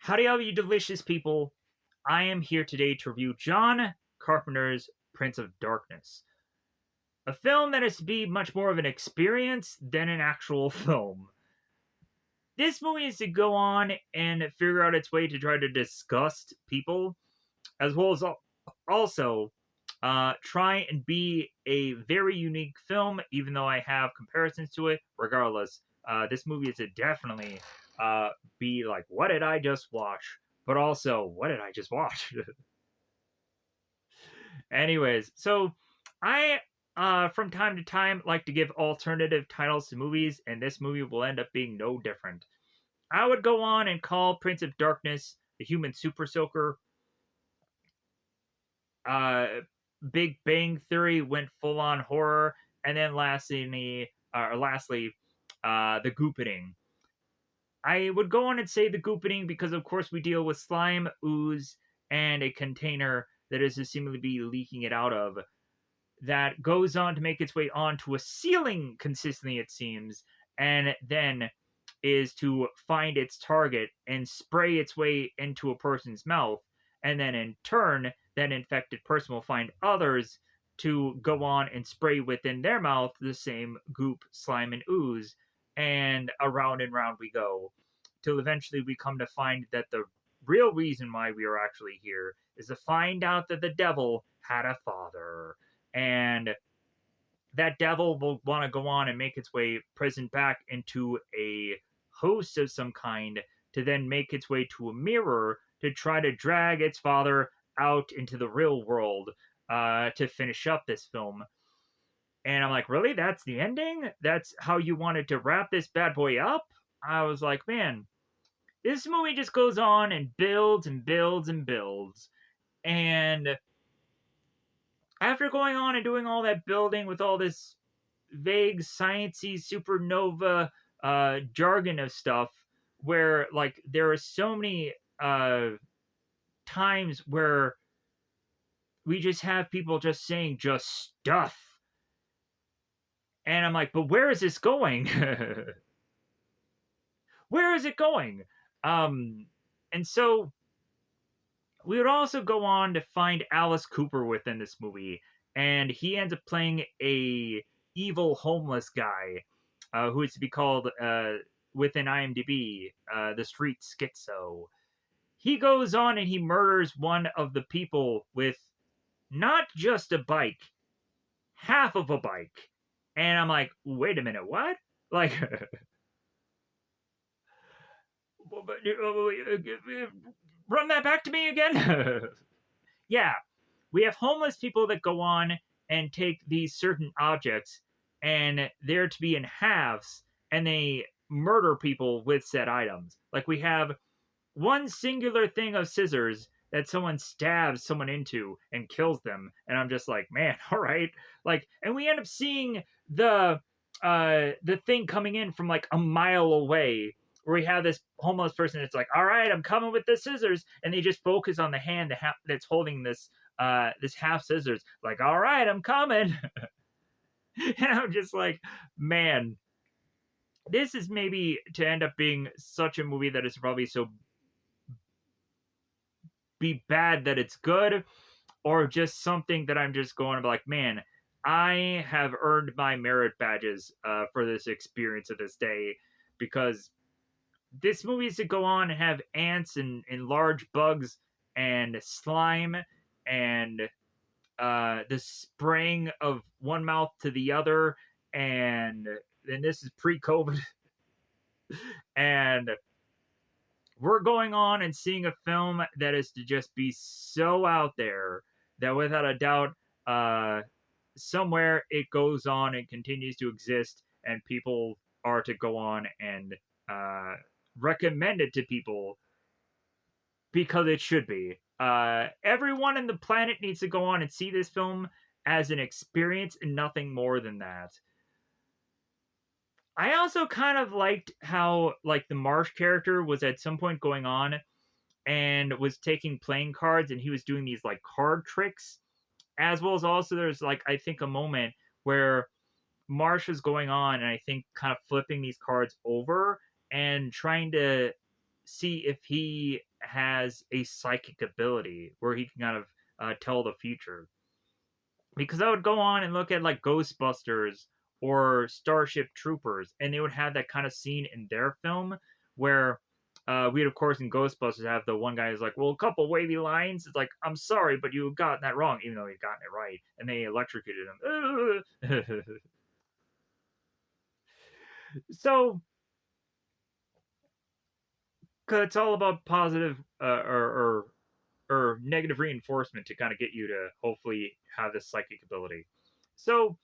Howdy, all you delicious people. I am here today to review John Carpenter's Prince of Darkness, a film that is to be much more of an experience than an actual film. This movie is to go on and figure out its way to try to disgust people, as well as also try and be a very unique film, even though I have comparisons to it. Regardless, this movie is to definitely be like, what did I just watch? But also, what did I just watch? Anyways, so I from time to time like to give alternative titles to movies, and this movie will end up being no different. I would go on and call Prince of Darkness the Human Super Soaker. Uh, Big Bang Theory went full on horror, and then lastly, the Goopening. I would go on and say the Goopening because, of course, we deal with slime, ooze, and a container that is to seemingly be leaking it out of. That goes on to make its way onto a ceiling consistently, it seems, and then is to find its target and spray its way into a person's mouth, and then in turn, that infected person will find others to go on and spray within their mouth the same goop, slime, and ooze, and around and round we go, till eventually we come to find that the real reason why we are actually here is to find out that the devil had a father. And that devil will want to go on and make its way prison back into a host of some kind to then make its way to a mirror to try to drag its father out into the real world to finish up this film. And I'm like, really? That's the ending? That's how you wanted to wrap this bad boy up? I was like, man, this movie just goes on and builds and builds and builds. And after going on and doing all that building with all this vague sciencey supernova jargon of stuff, where like there are so many times where we just have people just saying just stuff, and I'm like, but where is this going? Where is it going? Um, and so we would also go on to find Alice Cooper within this movie, and he ends up playing a evil homeless guy who is to be called within IMDb the Street Schizo. He goes on and he murders one of the people with not just a bike, half of a bike, and I'm like, wait a minute, what? Like, run that back to me again. Yeah, we have homeless people that go on and take these certain objects and they're to be in halves and they murder people with said items. Like we have one singular thing of scissors that someone stabs someone into and kills them, and I'm just like, man, all right. Like, and we end up seeing the thing coming in from like a mile away, where we have this homeless person that's like, all right, I'm coming with the scissors, and they just focus on the hand that's holding this half scissors, like, all right, I'm coming. And I'm just like, man, this is maybe to end up being such a movie that is probably so be bad that it's good, or just something that I'm just going to be like, man, I have earned my merit badges for this experience of this day, because this movie is to go on and have ants and large bugs and slime and the spraying of one mouth to the other, and this is pre-COVID, and we're going on and seeing a film that is to just be so out there that without a doubt, somewhere it goes on and continues to exist, and people are to go on and recommend it to people because it should be. Everyone in the planet needs to go on and see this film as an experience and nothing more than that. I also kind of liked how, like, the Marsh character was at some point going on and was taking playing cards, and he was doing these like card tricks, as well as also there's like, I think, a moment where Marsh was going on and I think kind of flipping these cards over and trying to see if he has a psychic ability where he can kind of tell the future. Because I would go on and look at like Ghostbusters or Starship Troopers, and they would have that kind of scene in their film where we'd of course in Ghostbusters have the one guy who's like, "Well, a couple wavy lines." It's like, "I'm sorry, but you got that wrong," even though he'd gotten it right, and they electrocuted him. So, 'cause it's all about positive or negative reinforcement to kind of get you to hopefully have this psychic ability. So,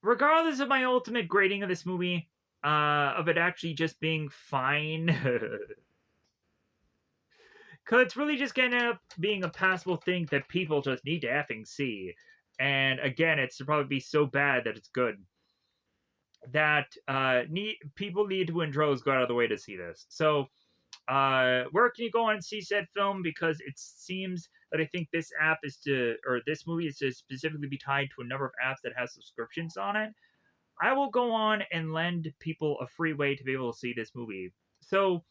regardless of my ultimate grading of this movie, of it actually just being fine, because it's really just gonna end up being a passable thing that people just need to effing see. And again, it's to probably be so bad that it's good that people need to in droves go out of the way to see this. So, where can you go on and see said film? Because it seems that I think this app is to, or this movie is to specifically be tied to a number of apps that have subscriptions on it. I will go on and lend people a free way to be able to see this movie. So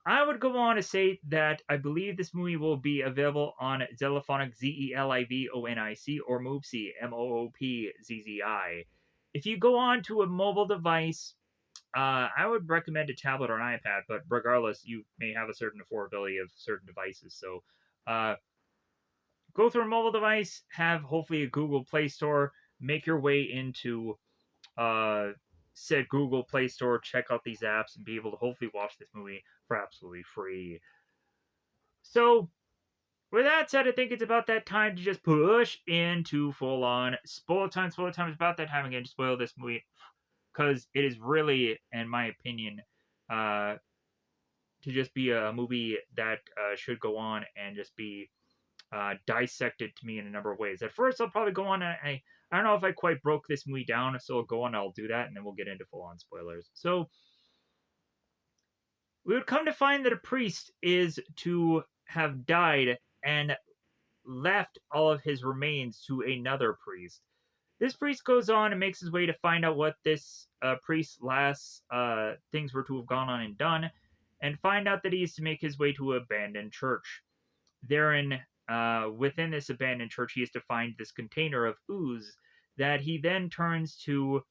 I would go on to say that I believe this movie will be available on Zelifonic, Zelivonic, or Moopsy, Moopzzi. If you go on to a mobile device, I would recommend a tablet or an iPad, but regardless, you may have a certain affordability of certain devices. So uh, go through a mobile device, have hopefully a Google Play Store, make your way into uh, said Google Play Store, check out these apps, and be able to hopefully watch this movie for absolutely free. So, with that said, I think it's about that time to just push into full on spoiler time. Spoiler time is about that time again to spoil this movie because it is really, in my opinion, uh, to just be a movie that should go on and just be dissected to me in a number of ways. At first, I'll probably go on and I don't know if I quite broke this movie down, so I'll go on, I'll do that, and then we'll get into full on spoilers. So, we would come to find that a priest is to have died and left all of his remains to another priest. This priest goes on and makes his way to find out what this priest's last things were to have gone on and done, and find out that he is to make his way to an abandoned church. Therein, within this abandoned church, he is to find this container of ooze that he then turns to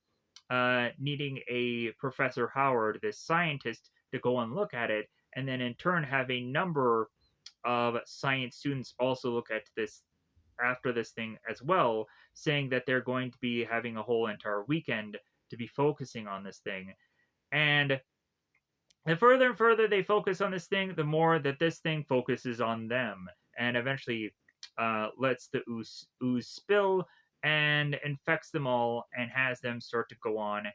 needing a Professor Howard, this scientist, to go and look at it, and then in turn have a number of science students also look at this after this thing as well, saying that they're going to be having a whole entire weekend to be focusing on this thing. And the further and further they focus on this thing, the more that this thing focuses on them, and eventually lets the ooze spill and infects them all, and has them start to go on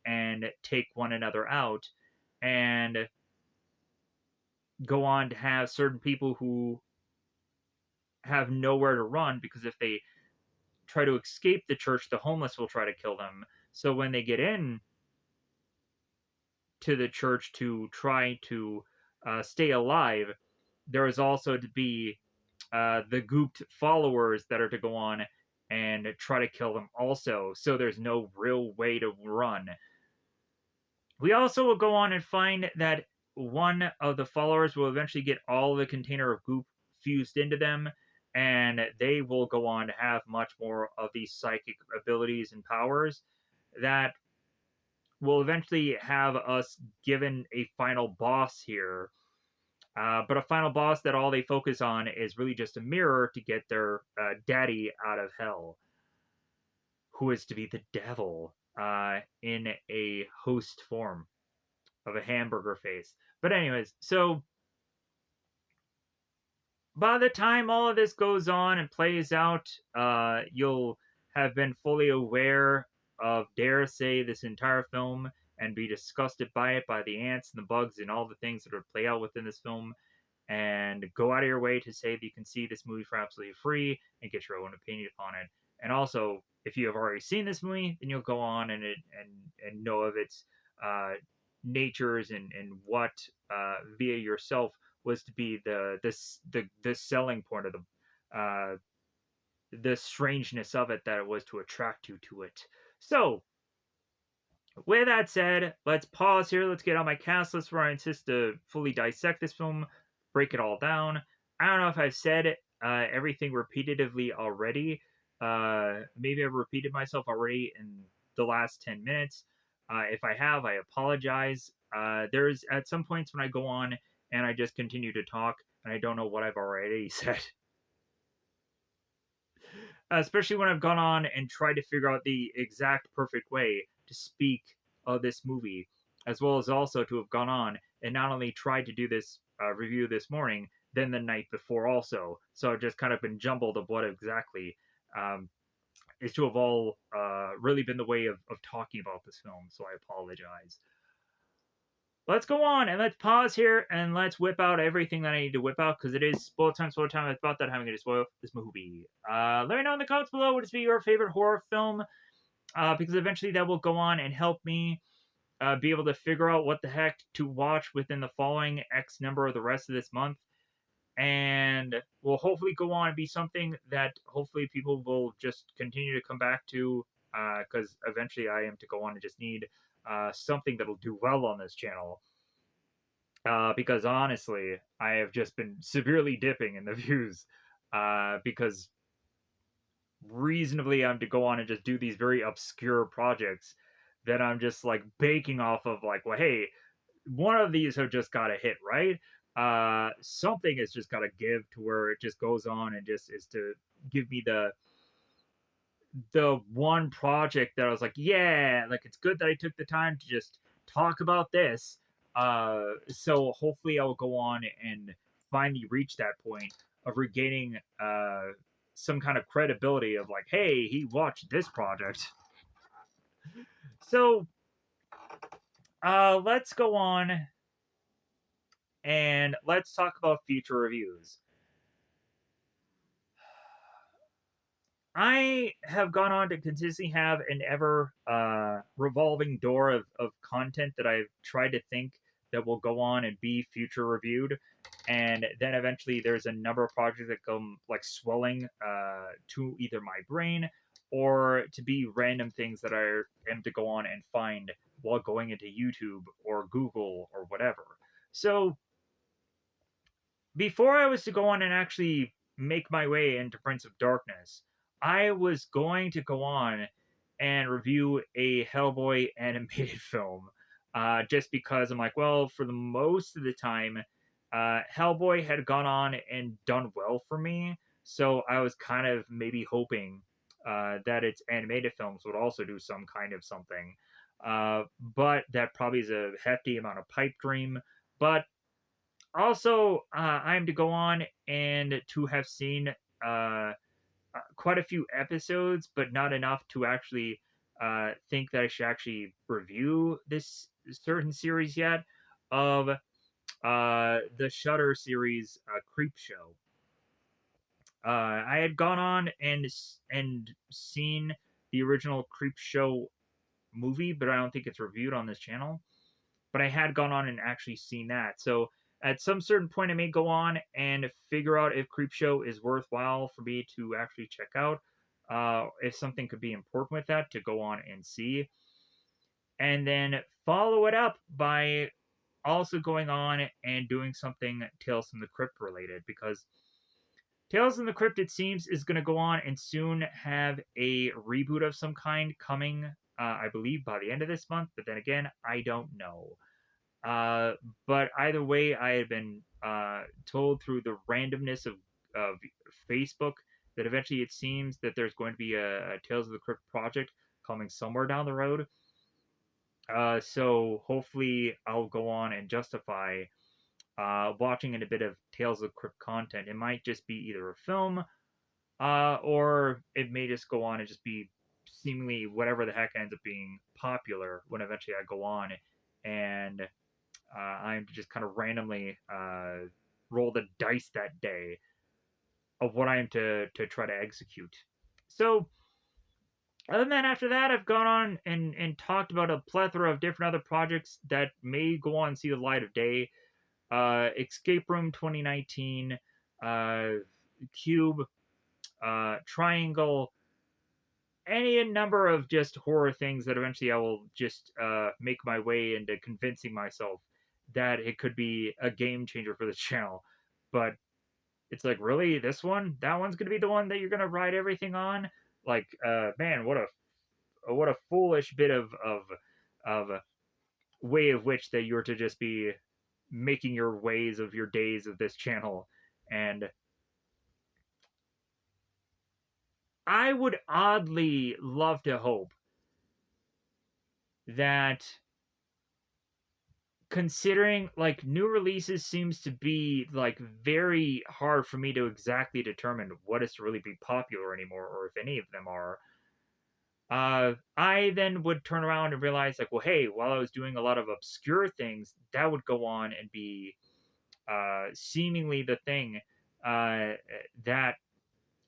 and take one another out, and go on to have certain people who have nowhere to run because if they try to escape the church, the homeless will try to kill them. So when they get in to the church to try to stay alive, there is also to be the gooped followers that are to go on and try to kill them also. So there's no real way to run. We also will go on and find that one of the followers will eventually get all the container of goop fused into them, and they will go on to have much more of these psychic abilities and powers that will eventually have us given a final boss here. But a final boss that all they focus on is really just a mirror to get their daddy out of hell, who is to be the devil in a host form of a hamburger face. But anyways, so by the time all of this goes on and plays out, you'll have been fully aware of, dare say, this entire film and be disgusted by it, by the ants and the bugs and all the things that would play out within this film, and go out of your way to say that you can see this movie for absolutely free and get your own opinion on it. And also, if you have already seen this movie, then you'll go on and know of its uh, natures and what via yourself was to be the selling point of the strangeness of it, that it was to attract you to it. So With that said, let's pause here. Let's get on my cast list where I insist to fully dissect this film, break it all down. I don't know if I've said everything repetitively already. Maybe I've repeated myself already in the last 10 minutes. If I have, I apologize. There's at some points when I go on and I just continue to talk and I don't know what I've already said. Especially when I've gone on and tried to figure out the exact perfect way to speak of this movie, as well as also to have gone on and not only tried to do this review this morning, then the night before also. So I've just kind of been jumbled of what exactly um, is to have all really been the way of talking about this film. So I apologize. Let's go on and let's pause here and let's whip out everything that I need to whip out because it is spoiler time, spoiler time. It's about that time I'm going to spoil this movie. Let me know in the comments below what is your favorite horror film because eventually that will go on and help me be able to figure out what the heck to watch within the following X number of the rest of this month. And will hopefully go on and be something that hopefully people will just continue to come back to because eventually I am to go on and just need something that'll do well on this channel because honestly, I have just been severely dipping in the views because reasonably I'm to go on and just do these very obscure projects that I'm just like baking off of like, well, hey, one of these have just got to hit, right? Something has just got to give to where it just goes on and just is to give me the one project that I was like, yeah, like it's good that I took the time to just talk about this. So hopefully I'll go on and finally reach that point of regaining some kind of credibility of like, hey, he watched this project. So let's go on and let's talk about future reviews. I have gone on to consistently have an ever revolving door of content that I've tried to think that will go on and be future reviewed. And then eventually there's a number of projects that come like swelling to either my brain or to be random things that I am to go on and find while going into YouTube or Google or whatever. So before I was to go on and actually make my way into Prince of Darkness, I was going to go on and review a Hellboy animated film. Just because I'm like, well, for the most of the time, Hellboy had gone on and done well for me. So I was kind of maybe hoping that its animated films would also do some kind of something. But that probably is a hefty amount of pipe dream. But also, I'm to go on and to have seen quite a few episodes, but not enough to actually think that I should actually review this certain series yet of the Shutter series Creep Show. I had gone on and seen the original Creep Show movie, but I don't think it's reviewed on this channel. But I had gone on and actually seen that. So at some certain point, I may go on and figure out if Creepshow is worthwhile for me to actually check out. If something could be important with that to go on and see. And then follow it up by also going on and doing something Tales from the Crypt related because Tales from the Crypt, it seems, is going to go on and soon have a reboot of some kind coming, I believe, by the end of this month. But then again, I don't know. But either way, I had been told through the randomness of Facebook that eventually it seems that there's going to be a Tales of the Crypt project coming somewhere down the road. So hopefully I'll go on and justify watching a bit of Tales of the Crypt content. It might just be either a film, or it may just go on and just be seemingly whatever the heck ends up being popular when eventually I go on and I'm just kind of randomly roll the dice that day of what I am to try to execute. So other than that, after that, I've gone on and talked about a plethora of different other projects that may go on and see the light of day. Escape Room 2019, Cube, Triangle, any number of just horror things that eventually I will just make my way into convincing myself that it could be a game changer for the channel. But it's like, really, this one, that one's gonna be the one that you're gonna ride everything on. Like, man, what a foolish bit of way of which that you're to just be making your ways of your days of this channel. And I would oddly love to hope that, considering like new releases seems to be like very hard for me to exactly determine what is to really be popular anymore, or if any of them are, I then would turn around and realize, like, well, hey, while I was doing a lot of obscure things, that would go on and be seemingly the thing uh, that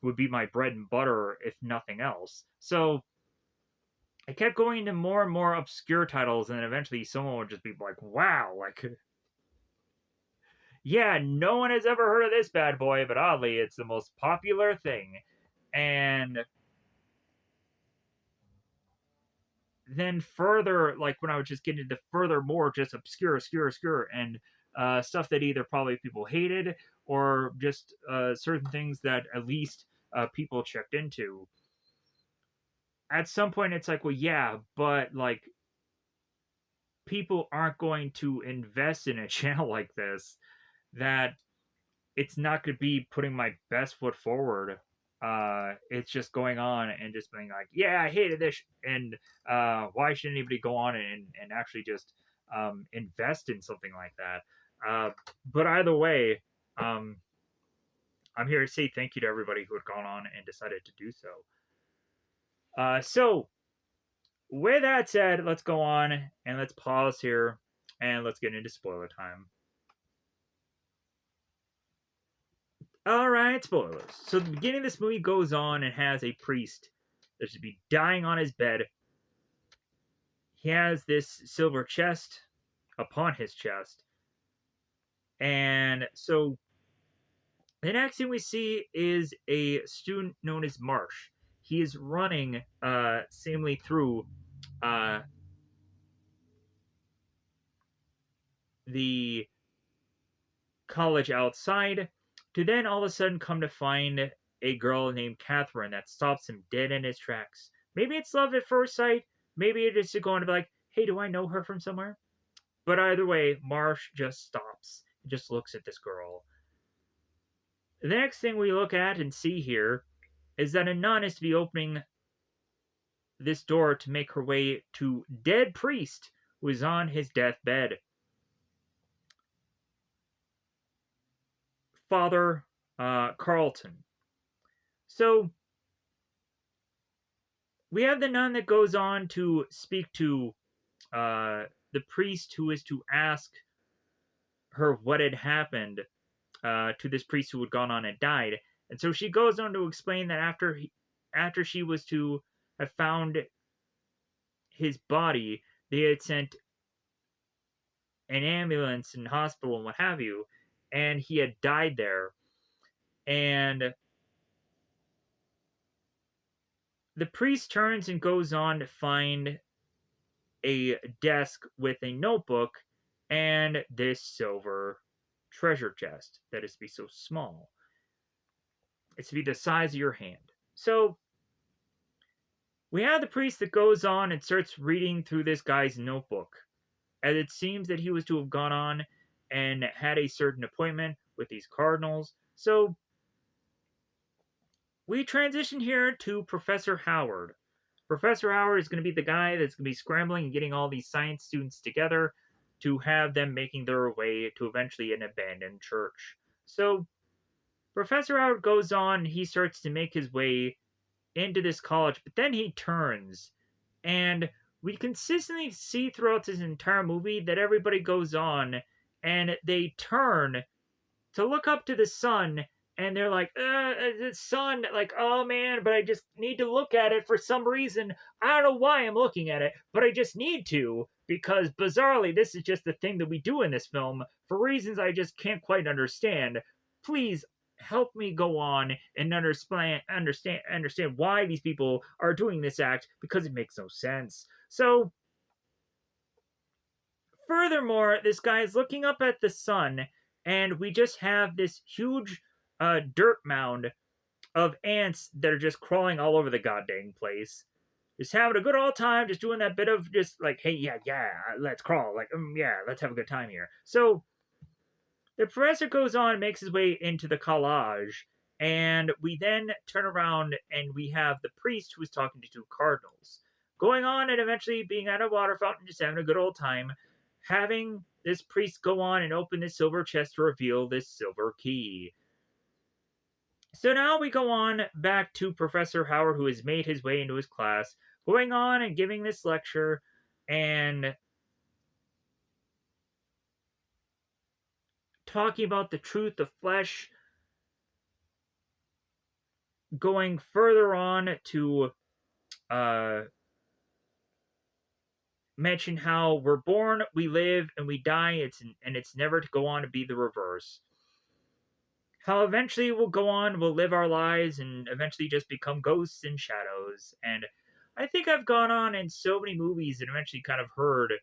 would be my bread and butter, if nothing else. So I kept going into more and more obscure titles, and then eventually someone would just be like, wow, like, yeah, no one has ever heard of this bad boy, but oddly, it's the most popular thing. And then further, like when I would just get into further more just obscure, and stuff that either probably people hated, or just certain things that at least people checked into. At some point, it's like, well, yeah, but like people aren't going to invest in a channel like this, that it's not going to be putting my best foot forward. It's just going on and just being like, yeah, I hated this, and why should anybody go on and actually just invest in something like that? But either way, um, I'm here to say thank you to everybody who had gone on and decided to do so. So, with that said, let's go on and let's pause here and let's get into spoiler time. All right, spoilers. So the beginning of this movie goes on and has a priest that should be dying on his bed. He has this silver chest upon his chest. And so the next thing we see is a student known as Marsh. He is running seemingly through the college outside, to then all of a sudden come to find a girl named Catherine that stops him dead in his tracks. Maybe it's love at first sight. Maybe it is just going to be like, hey, do I know her from somewhere? But either way, Marsh just stops and just looks at this girl. The next thing we look at and see here is that a nun is to be opening this door to make her way to dead priest who is on his deathbed. Father Carlton. So we have the nun that goes on to speak to the priest, who is to ask her what had happened to this priest who had gone on and died. And so she goes on to explain that after she was to have found his body, they had sent an ambulance and hospital and what have you, and he had died there. And the priest turns and goes on to find a desk with a notebook and this silver treasure chest that is to be so small. It's to be the size of your hand. So we have the priest that goes on and starts reading through this guy's notebook, as it seems that he was to have gone on and had a certain appointment with these cardinals. So we transition here to Professor Howard. Professor Howard is going to be the guy that's going to be scrambling and getting all these science students together to have them making their way to eventually an abandoned church. So Professor Howard goes on, he starts to make his way into this college, but then he turns, and we consistently see throughout this entire movie that everybody goes on and they turn to look up to the sun, and they're like, the sun, like, oh man, but I just need to look at it for some reason. I don't know why I'm looking at it, but I just need to, because bizarrely, this is just the thing that we do in this film for reasons I just can't quite understand. Please, help me go on and understand why these people are doing this act, because it makes no sense. So furthermore, this guy is looking up at the sun, and we just have this huge dirt mound of ants that are just crawling all over the goddamn place. Just having a good old time, just doing that bit of just like, hey, yeah, yeah, let's crawl. Like, yeah, let's have a good time here. So the professor goes on and makes his way into the collage, and we then turn around and we have the priest who is talking to two cardinals, going on and eventually being at a water fountain, just having a good old time, having this priest go on and open this silver chest to reveal this silver key. So now we go on back to Professor Howard, who has made his way into his class, going on and giving this lecture and talking about the truth of flesh, going further on to uh, mention how we're born, we live, and we die. It's never to go on to be the reverse. How eventually we'll go on, we'll live our lives, and eventually just become ghosts and shadows. And I think I've gone on in so many movies and eventually kind of heard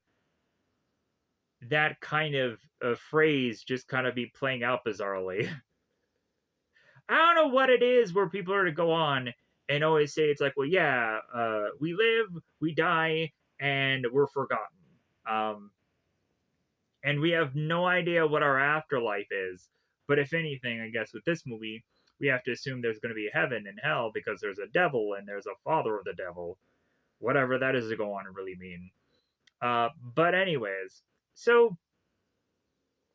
that kind of phrase just kind of be playing out bizarrely. I don't know what it is where people are to go on and always say it's like, well, yeah, we live, we die, and we're forgotten. Um, and we have no idea what our afterlife is. But if anything, I guess with this movie, we have to assume there's going to be heaven and hell because there's a devil and there's a father of the devil, whatever that is to go on and really mean. But anyways, so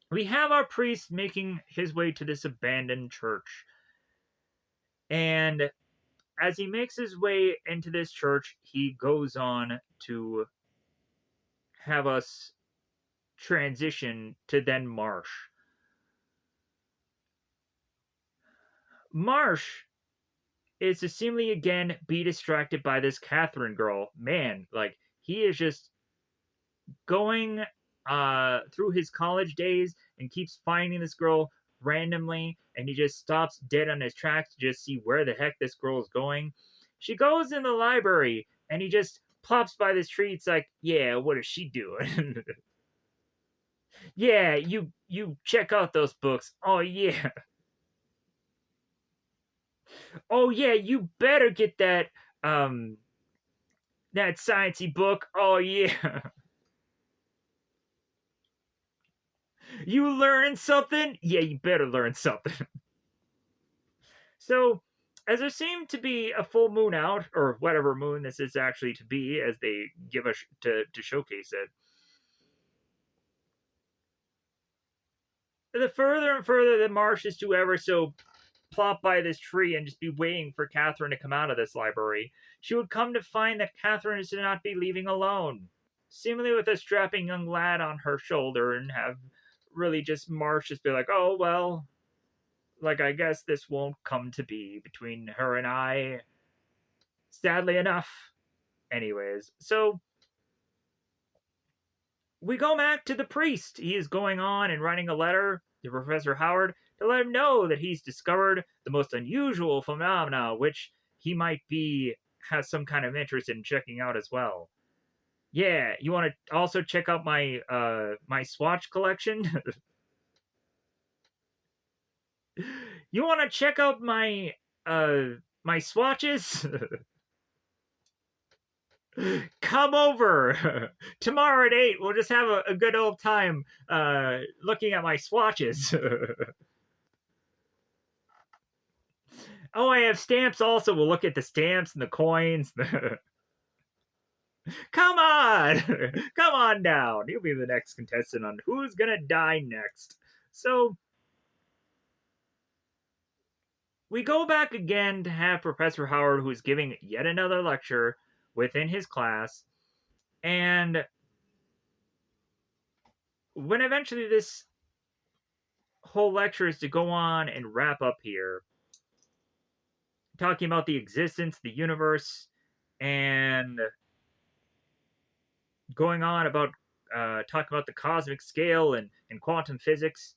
we have our priest making his way to this abandoned church, and as he makes his way into this church, he goes on to have us transition to then Marsh. Marsh is to seemingly again be distracted by this Catherine girl. Man, like he is just going through his college days and keeps finding this girl randomly, and he just stops dead on his tracks to just see where the heck this girl is going. She goes in the library and he just plops by this tree. It's like, yeah, what is she doing? Yeah, you check out those books. Oh yeah. Oh yeah, you better get that sciencey book. Oh yeah. You learning something? Yeah, you better learn something. So, as there seemed to be a full moon out, or whatever moon this is actually to be, as they give us to showcase it, the further and further the Marsh is to ever so plop by this tree and just be waiting for Catherine to come out of this library, she would come to find that Catherine is to not be leaving alone, seemingly with a strapping young lad on her shoulder, and have really just Marsh just be like, oh, well, like, I guess this won't come to be between her and I, sadly enough. Anyways, so we go back to the priest. He is going on and writing a letter to Professor Howard to let him know that he's discovered the most unusual phenomena, which he might be has some kind of interest in checking out as well. Yeah, you want to also check out my swatch collection? You want to check out my swatches? Come over tomorrow at 8. We'll just have a good old time looking at my swatches. Oh, I have stamps also. We'll look at the stamps and the coins. Come on! Come on down. You'll be the next contestant on Who's Gonna Die Next. So, we go back again to have Professor Howard, who's giving yet another lecture within his class. And when eventually this whole lecture is to go on and wrap up here, talking about the existence, the universe, and going on about talking about the cosmic scale and quantum physics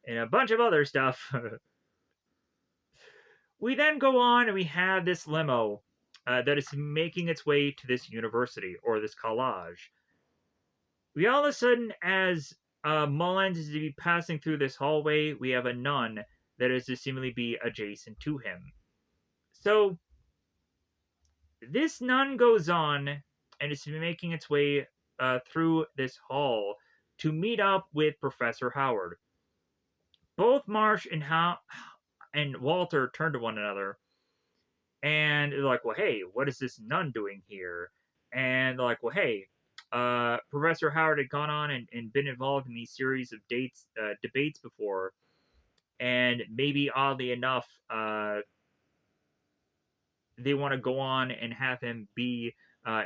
and a bunch of other stuff. We then go on and we have this limo that is making its way to this university or this college. We all of a sudden, as Mullins is to be passing through this hallway, we have a nun that is to seemingly be adjacent to him. So this nun goes on and is making its way through this hall to meet up with Professor Howard. Both Marsh and Walter turn to one another and they're like, "Well, hey, what is this nun doing here?" And they're like, "Well, hey, Professor Howard had gone on and been involved in these series of debates before, and maybe oddly enough, they want to go on and have him be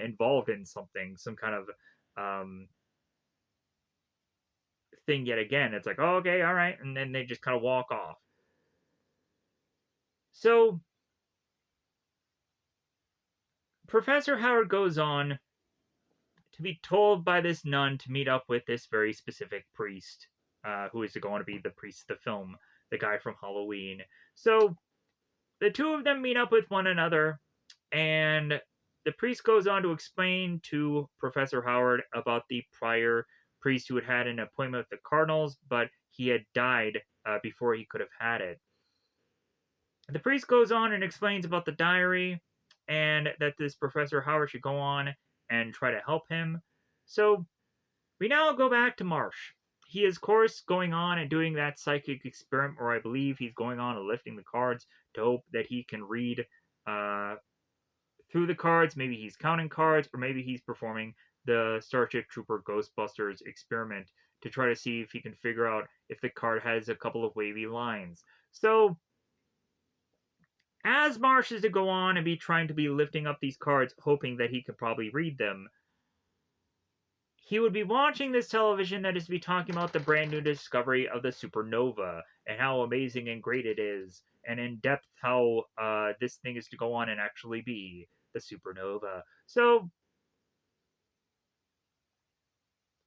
involved in something, some kind of um, thing yet again." It's like, "Oh, okay, all right," and then they just kind of walk off. So Professor Howard goes on to be told by this nun to meet up with this very specific priest, who is going to be the priest of the film, the guy from Halloween. So the two of them meet up with one another, and the priest goes on to explain to Professor Howard about the prior priest who had had an appointment with the Cardinals, but he had died before he could have had it. The priest goes on and explains about the diary and that this Professor Howard should go on and try to help him. So we now go back to Marsh. He is, of course, going on and doing that psychic experiment, or I believe he's going on and lifting the cards to hope that he can read uh, through the cards. Maybe he's counting cards, or maybe he's performing the Starship Trooper Ghostbusters experiment to try to see if he can figure out if the card has a couple of wavy lines. So as Marsh is to go on and be trying to be lifting up these cards, hoping that he could probably read them, he would be watching this television that is to be talking about the brand new discovery of the supernova and how amazing and great it is, and in depth how this thing is to go on and actually be the supernova. So,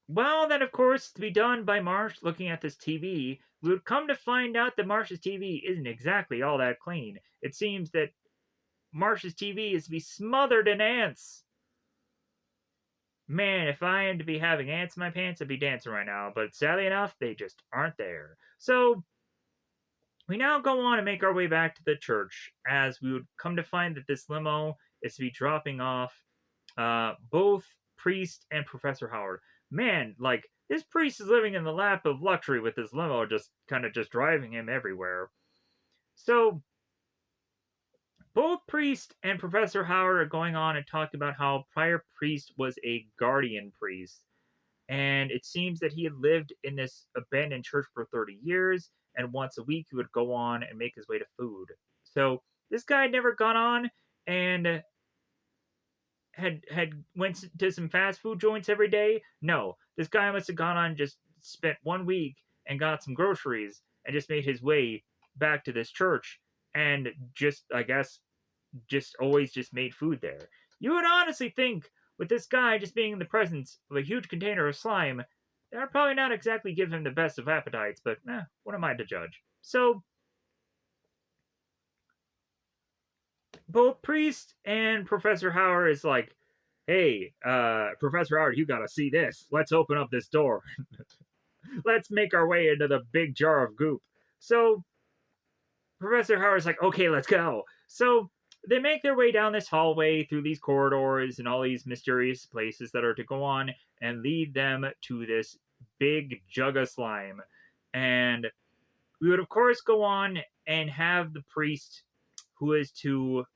while that, of course, to be done by Marsh looking at this TV, we would come to find out that Marsh's TV isn't exactly all that clean. It seems that Marsh's TV is to be smothered in ants. Man, if I am to be having ants in my pants, I'd be dancing right now. But sadly enough, they just aren't there. So we now go on and make our way back to the church as we would come to find that this limo is to be dropping off both Priest and Professor Howard. Man, like, this priest is living in the lap of luxury with this limo just kind of just driving him everywhere. So both Priest and Professor Howard are going on and talking about how prior Priest was a guardian priest, and it seems that he had lived in this abandoned church for 30 years, and once a week he would go on and make his way to food. So this guy had never gone on and had went to some fast food joints every day. No, this guy must have gone on and just spent 1 week and got some groceries and just made his way back to this church and just, I guess, just always just made food there. You would honestly think with this guy just being in the presence of a huge container of slime, that would probably not exactly give him the best of appetites, but what am I to judge? So both Priest and Professor Howard is like, "Hey, Professor Howard, you gotta see this. Let's open up this door. Let's make our way into the big jar of goop." So Professor Howard's like, "Okay, let's go." So they make their way down this hallway through these corridors and all these mysterious places that are to go on and lead them to this big jug of slime. And we would, of course, go on and have the priest who is to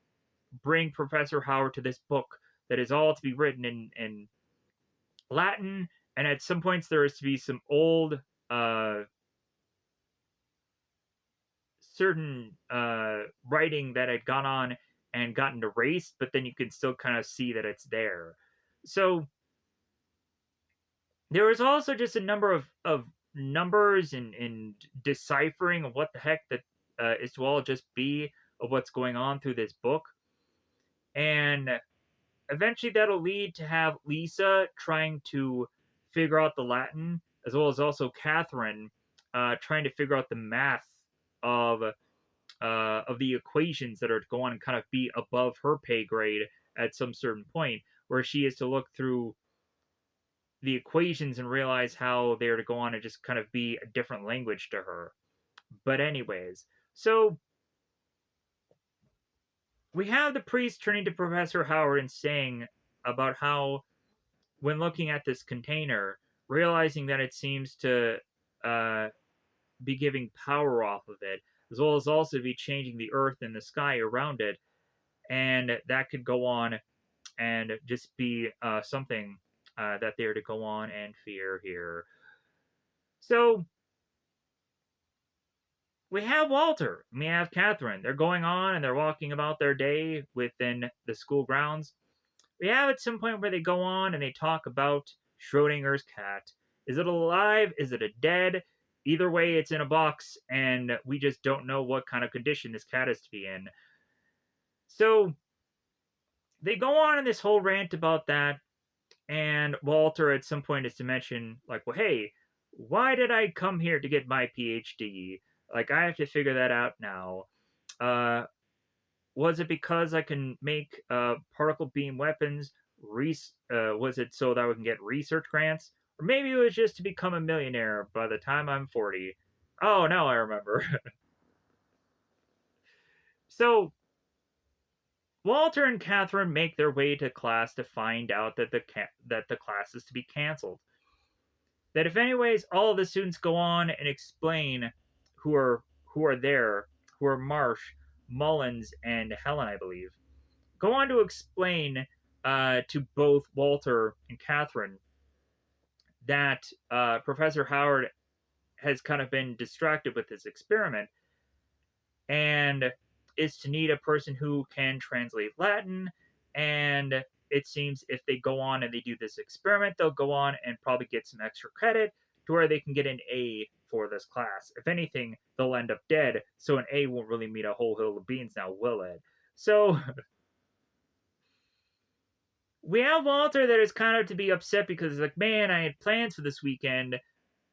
bring Professor Howard to this book that is all to be written in Latin. And at some points, there is to be some old certain writing that had gone on and gotten erased, but then you can still kind of see that it's there. So there was also just a number of numbers and deciphering of what the heck that is to all just be of what's going on through this book. And eventually that'll lead to have Lisa trying to figure out the Latin, as well as also Catherine trying to figure out the math of of the equations that are going to kind of be above her pay grade at some certain point, where she is to look through the equations and realize how they're to go on and just kind of be a different language to her. But anyways, so we have the priest turning to Professor Howard and saying about how, when looking at this container, realizing that it seems to uh, be giving power off of it, as well as also be changing the earth and the sky around it, and that could go on and just be something that they're to go on and fear here. So we have Walter, and we have Catherine. They're going on and they're walking about their day within the school grounds. We have at some point where they go on and they talk about Schrodinger's cat. Is it alive? Is it a dead? Either way, it's in a box, and we just don't know what kind of condition this cat is to be in. So they go on in this whole rant about that, and Walter at some point is to mention, like, well, hey, why did I come here to get my PhD? Like, I have to figure that out now. Uh, was it because I can make particle beam weapons? Was it so that I can get research grants? Or maybe it was just to become a millionaire by the time I'm 40. Oh, now I remember. So, Walter and Catherine make their way to class to find out that the class is to be canceled. That if anyways, all of the students go on and explain who are there, who are Marsh, Mullins, and Helen, I believe, go on to explain to both Walter and Catherine that Professor Howard has kind of been distracted with this experiment and is to need a person who can translate Latin. And it seems if they go on and they do this experiment, they'll go on and probably get some extra credit to where they can get an A for this class. If anything, they'll end up dead, so an A won't really mean a whole hill of beans now, will it? So we have Walter that is kind of to be upset because he's like, man, I had plans for this weekend,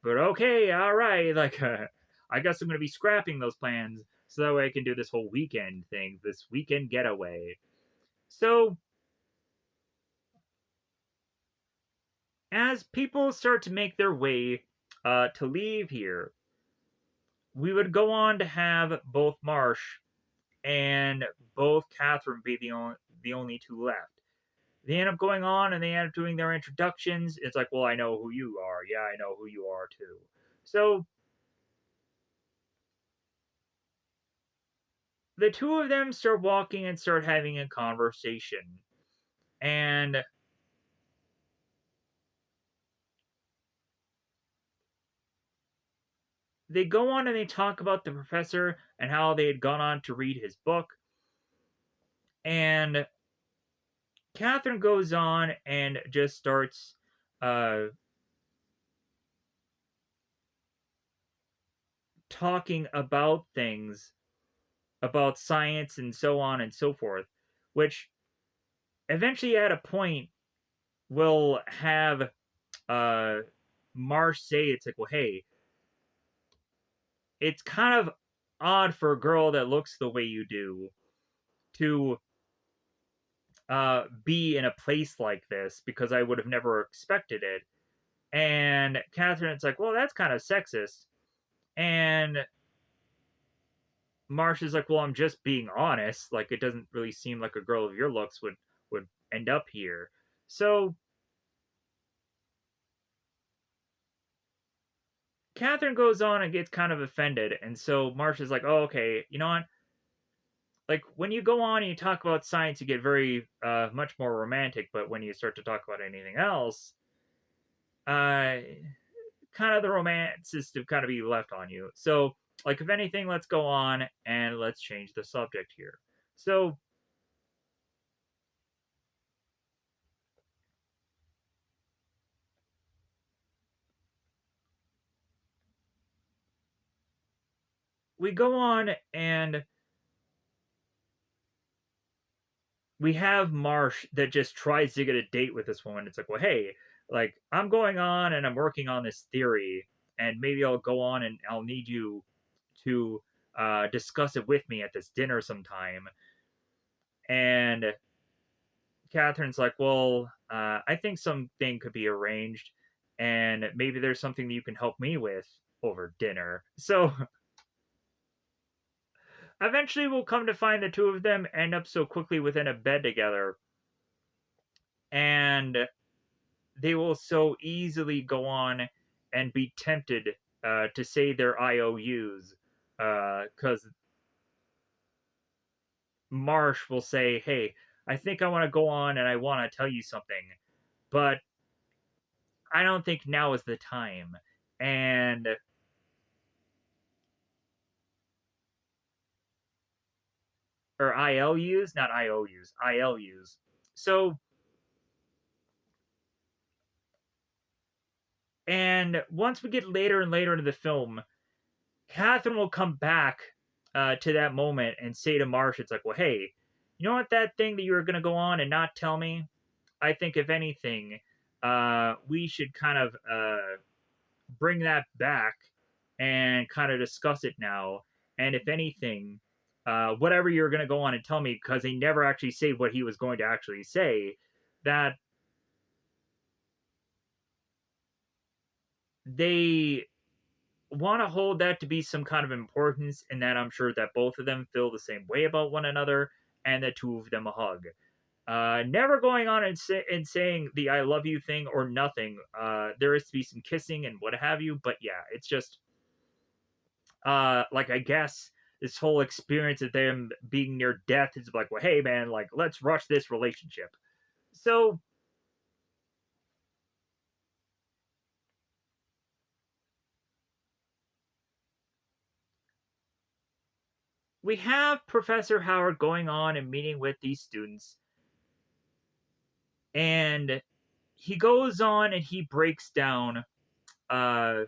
but okay, all right, like, I guess I'm gonna be scrapping those plans so that way I can do this whole weekend thing, this weekend getaway. So as people start to make their way to leave here, we would go on to have both Marsh and both Catherine be the only two left. They end up going on and they end up doing their introductions. It's like, well, I know who you are. Yeah, I know who you are too. So the two of them start walking and start having a conversation. And they go on and they talk about the professor and how they had gone on to read his book. And Catherine goes on and just starts uh, talking about things, about science and so on and so forth, which eventually at a point will have uh, Marsh say, it's like, well, hey, it's kind of odd for a girl that looks the way you do to be in a place like this because I would have never expected it. And Catherine's like, well, that's kind of sexist. And Marsh is like, well, I'm just being honest. Like, it doesn't really seem like a girl of your looks would end up here. So Catherine goes on and gets kind of offended. And so Marsh is like, oh, okay, you know what? Like, when you go on and you talk about science, you get very much more romantic. But when you start to talk about anything else, uh, kind of the romance is to kind of be left on you. So, like, if anything, let's go on and let's change the subject here. So, we go on and we have Marsh that just tries to get a date with this woman. It's like, well, hey, like, I'm going on and I'm working on this theory, and maybe I'll go on and I'll need you to discuss it with me at this dinner sometime. And Catherine's like, well, I think something could be arranged, and maybe there's something that you can help me with over dinner. So eventually, we'll come to find the two of them end up so quickly within a bed together, and they will so easily go on and be tempted to say their IOUs, because Marsh will say, "Hey, I think I want to go on and I want to tell you something, but I don't think now is the time." And or ILUs, not IOUs, ILUs. So, and once we get later and later into the film, Catherine will come back to that moment and say to Marsh, it's like, well, hey, you know what, that thing that you were going to go on and not tell me? I think, if anything, we should kind of bring that back and kind of discuss it now. And if anything, whatever you're going to go on and tell me, because they never actually say what he was going to actually say, that they want to hold that to be some kind of importance, and that I'm sure that both of them feel the same way about one another, and the two of them a hug. Never going on and saying the "I love you" thing or nothing. There is to be some kissing and what have you, but yeah, it's just like, I guess this whole experience of them being near death is like, well, hey man, like, let's rush this relationship. So we have Professor Howard going on and meeting with these students, and he goes on and he breaks down uh,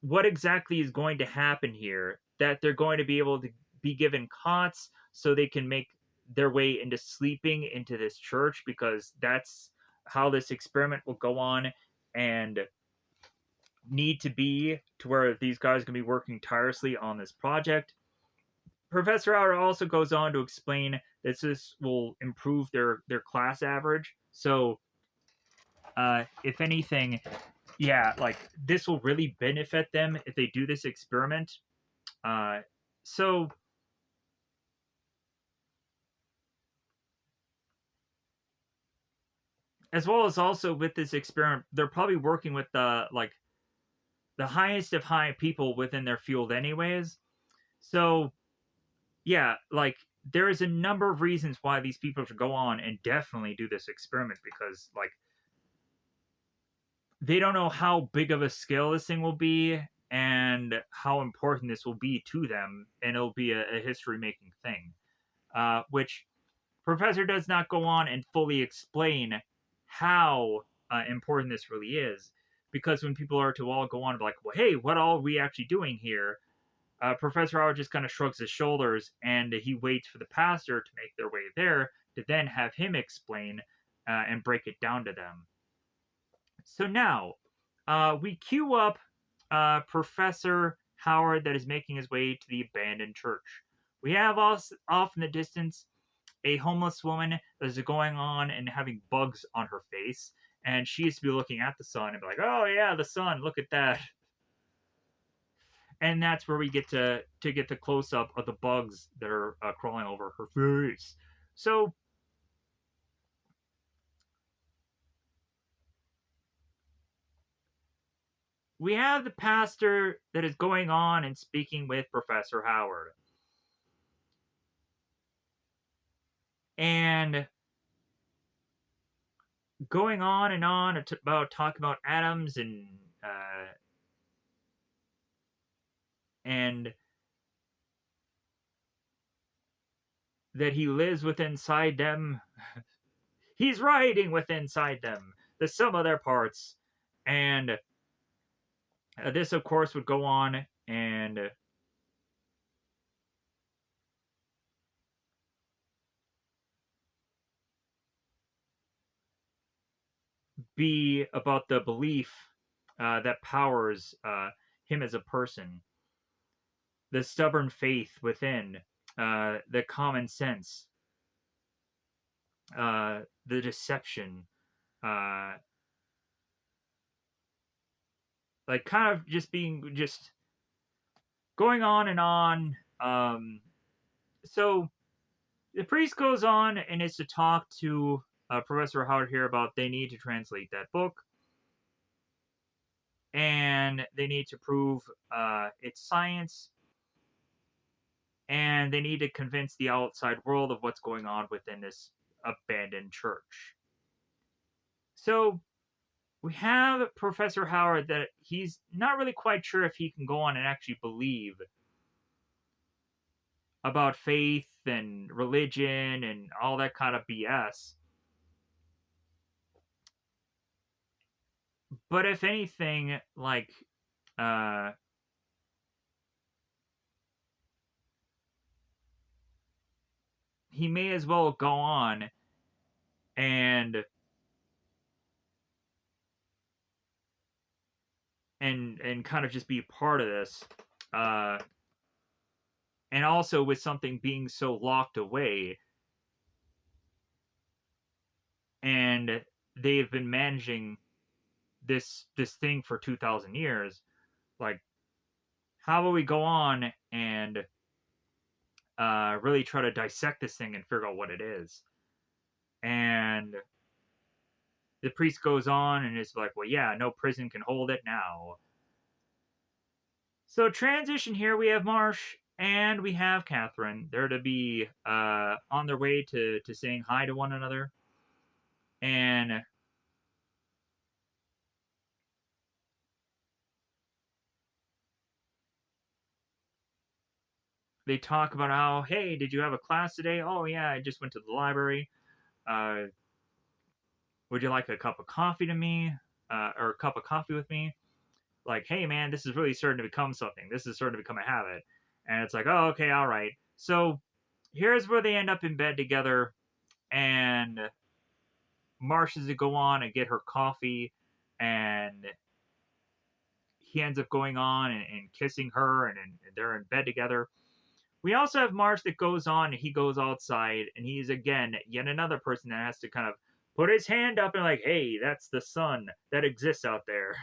what exactly is going to happen here. That they're going to be able to be given cots so they can make their way into sleeping into this church, because that's how this experiment will go on and need to be, to where these guys can be working tirelessly on this project. Professor Howard also goes on to explain that this will improve their class average. So, if anything, yeah, like, this will really benefit them if they do this experiment. So, as well as also with this experiment, they're probably working with the highest of high people within their field, anyways. So, yeah, like, there is a number of reasons why these people should go on and definitely do this experiment, because, like, they don't know how big of a scale this thing will be and how important this will be to them, and it'll be a history making thing. Which Professor does not go on and fully explain how important this really is, because when people are to all go on like, well, hey, what all are we actually doing here? Professor Howard just kind of shrugs his shoulders, and he waits for the pastor to make their way there to then have him explain and break it down to them. So now we queue up Professor Howard that is making his way to the abandoned church. We have off in the distance a homeless woman that is going on and having bugs on her face, and she used to be looking at the sun and be like, "Oh yeah, the sun! Look at that!" And that's where we get to get the close up of the bugs that are crawling over her face. So we have the pastor that is going on and speaking with Professor Howard, and going on and on about talking about atoms and that he lives within inside them. He's riding within inside them, the sum of their parts. And this, of course, would go on and be about the belief that powers him as a person. the stubborn faith within, the common sense, the deception, uh, like kind of just being just going on and on. So the priest goes on and is to talk to Professor Howard here about they need to translate that book and they need to prove its science and they need to convince the outside world of what's going on within this abandoned church. So we have Professor Howard that he's not really quite sure if he can go on and actually believe about faith and religion and all that kind of BS. But if anything, like, uh, he may as well go on and kind of just be part of this. Uh, and also with something being so locked away, and they've been managing this thing for 2,000 years. Like, how will we go on and really try to dissect this thing and figure out what it is? And the priest goes on and is like, well, yeah, no prison can hold it now. So transition here, we have Marsh and we have Catherine. They're to be on their way to saying hi to one another. And they talk about how, hey, did you have a class today? Oh, yeah, I just went to the library. Uh, would you like a cup of coffee to me? Or a cup of coffee with me? Like, hey, man, this is really starting to become something. This is starting to become a habit. And it's like, oh, okay, all right. So here's where they end up in bed together. And Marsh is to go on and get her coffee. And he ends up going on and kissing her. And they're in bed together. We also have Marsh that goes on and he goes outside. And he's, again, yet another person that has to kind of put his hand up and like, hey, that's the sun that exists out there.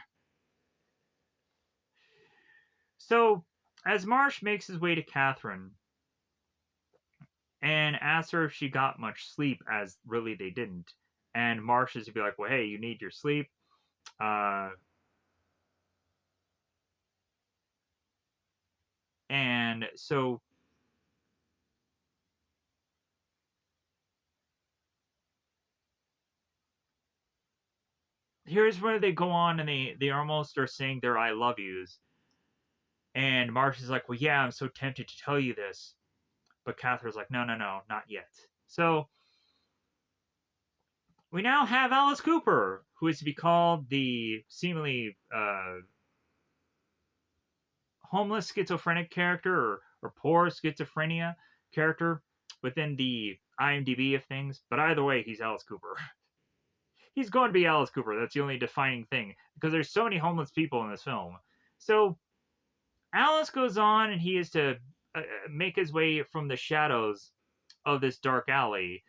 So, as Marsh makes his way to Catherine and asks her if she got much sleep, as really they didn't, and Marsh is to be like, well, hey, you need your sleep. Uh, and so here's where they go on and they almost are saying their I love yous. And Marsh is like, well, yeah, I'm so tempted to tell you this. But Catherine's like, no, no, no, not yet. So we now have Alice Cooper, who is to be called the seemingly homeless schizophrenic character or poor schizophrenia character within the IMDb of things. But either way, he's Alice Cooper. He's going to be Alice Cooper. That's the only defining thing because there's so many homeless people in this film. So Alice goes on and he is to make his way from the shadows of this dark alley,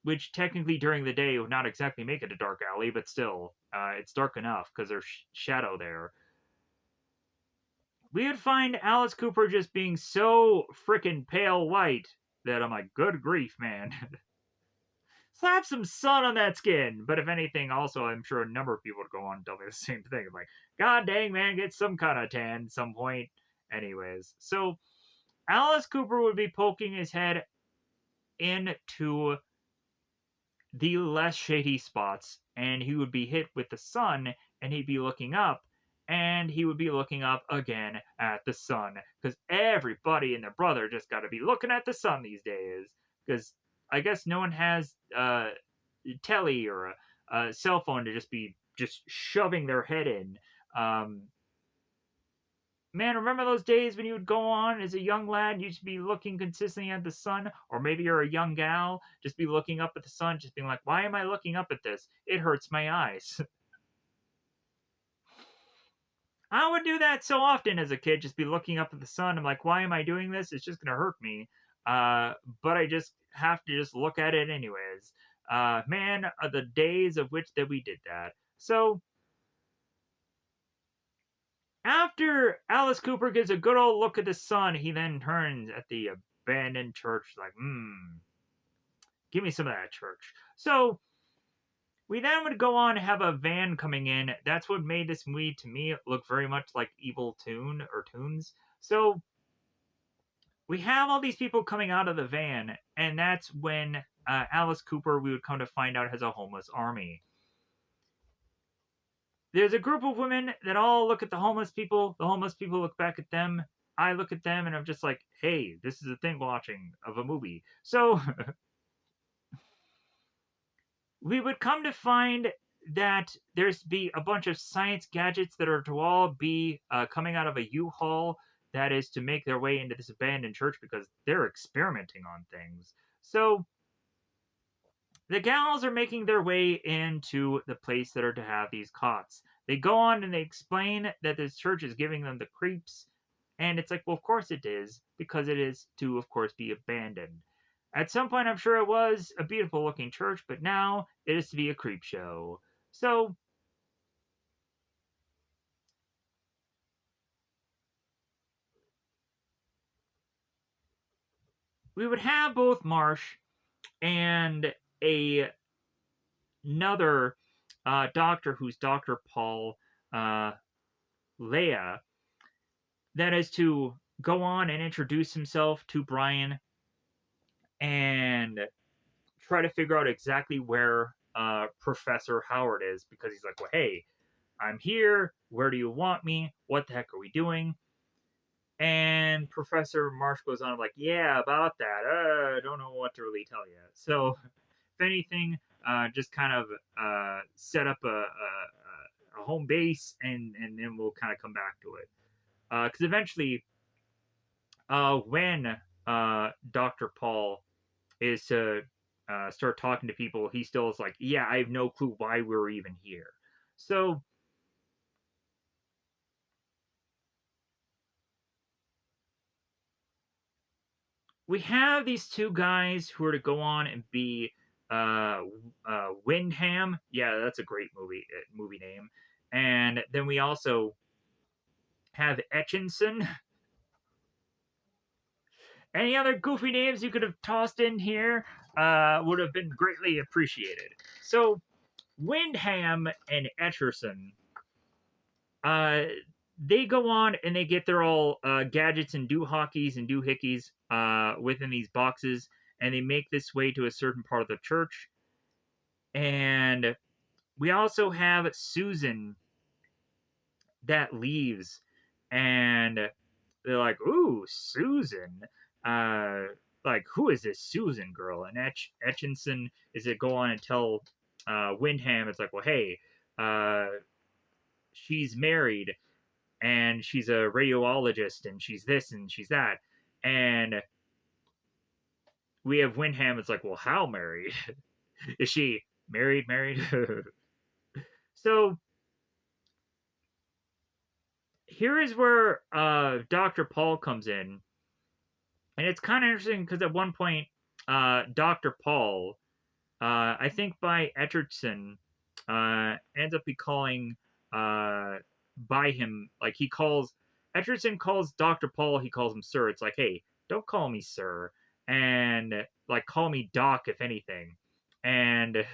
which technically during the day would not exactly make it a dark alley, but still, it's dark enough because there's shadow there. We would find Alice Cooper just being so freaking pale white that I'm like, good grief, man. Slap some sun on that skin. But if anything, also, I'm sure a number of people would go on and tell me the same thing. Like, God dang, man, get some kind of tan at some point. Anyways, so Alice Cooper would be poking his head into the less shady spots, and he would be hit with the sun, and he'd be looking up, and he would be looking up again at the sun, because everybody and their brother just got to be looking at the sun these days, because I guess no one has telly or a cell phone to just be just shoving their head in. Man, remember those days when you would go on as a young lad, you'd be looking consistently at the sun, or maybe you're a young gal, just be looking up at the sun, just being like, why am I looking up at this? It hurts my eyes. I would do that so often as a kid, just be looking up at the sun. I'm like, why am I doing this? It's just gonna hurt me. But I just have to just look at it anyways. Man, are the days of which that we did that. So after Alice Cooper gives a good old look at the sun, he then turns at the abandoned church, like, give me some of that church. So we then would go on and have a van coming in. That's what made this movie to me look very much like Evil Toon or Toons. So we have all these people coming out of the van, and that's when Alice Cooper, we would come to find out, has a homeless army. There's a group of women that all look at the homeless people. The homeless people look back at them. I look at them, and I'm just like, hey, this is a thing watching of a movie. So we would come to find that there's be a bunch of science gadgets that are to all be coming out of a U-Haul that is to make their way into this abandoned church because they're experimenting on things. So the gals are making their way into the place that are to have these cots. They go on and they explain that this church is giving them the creeps. And it's like, well, of course it is, because it is to, of course, be abandoned. At some point, I'm sure it was a beautiful looking church, but now it is to be a creep show. So we would have both Marsh and another doctor who's Dr. Paul Leia that is to go on and introduce himself to Brian and try to figure out exactly where Professor Howard is because he's like, well, hey, I'm here. Where do you want me? What the heck are we doing? And Professor Marsh goes on like, yeah, about that. I don't know what to really tell you. So, if anything, just kind of set up a home base, and then we'll kind of come back to it. Because eventually, when Dr. Paul is to start talking to people, he still is like, yeah, I have no clue why we're even here. So we have these two guys who are to go on and be Windham. Yeah, that's a great movie name. And then we also have Etchinson. Any other goofy names you could have tossed in here would have been greatly appreciated. So Windham and Etcherson, uh, they go on and they get their all gadgets and doohockeys and doohickeys within these boxes, and they make this way to a certain part of the church. And we also have Susan that leaves, and they're like, "Ooh, Susan! Uh, like, who is this Susan girl?" And Etchinson is it go on and tell Windham, it's like, "Well, hey, uh, she's married, and she's a radiologist, and she's this and she's that." And we have Windham. It's like, "Well, how married? Is she married? Married?" So here is where Dr. Paul comes in, and it's kind of interesting because at one point, Dr. Paul, I think by Etcherton, ends up be calling by him, like he calls Etcherton calls Dr. Paul, he calls him sir. It's like, hey, don't call me sir, and like call me doc if anything. And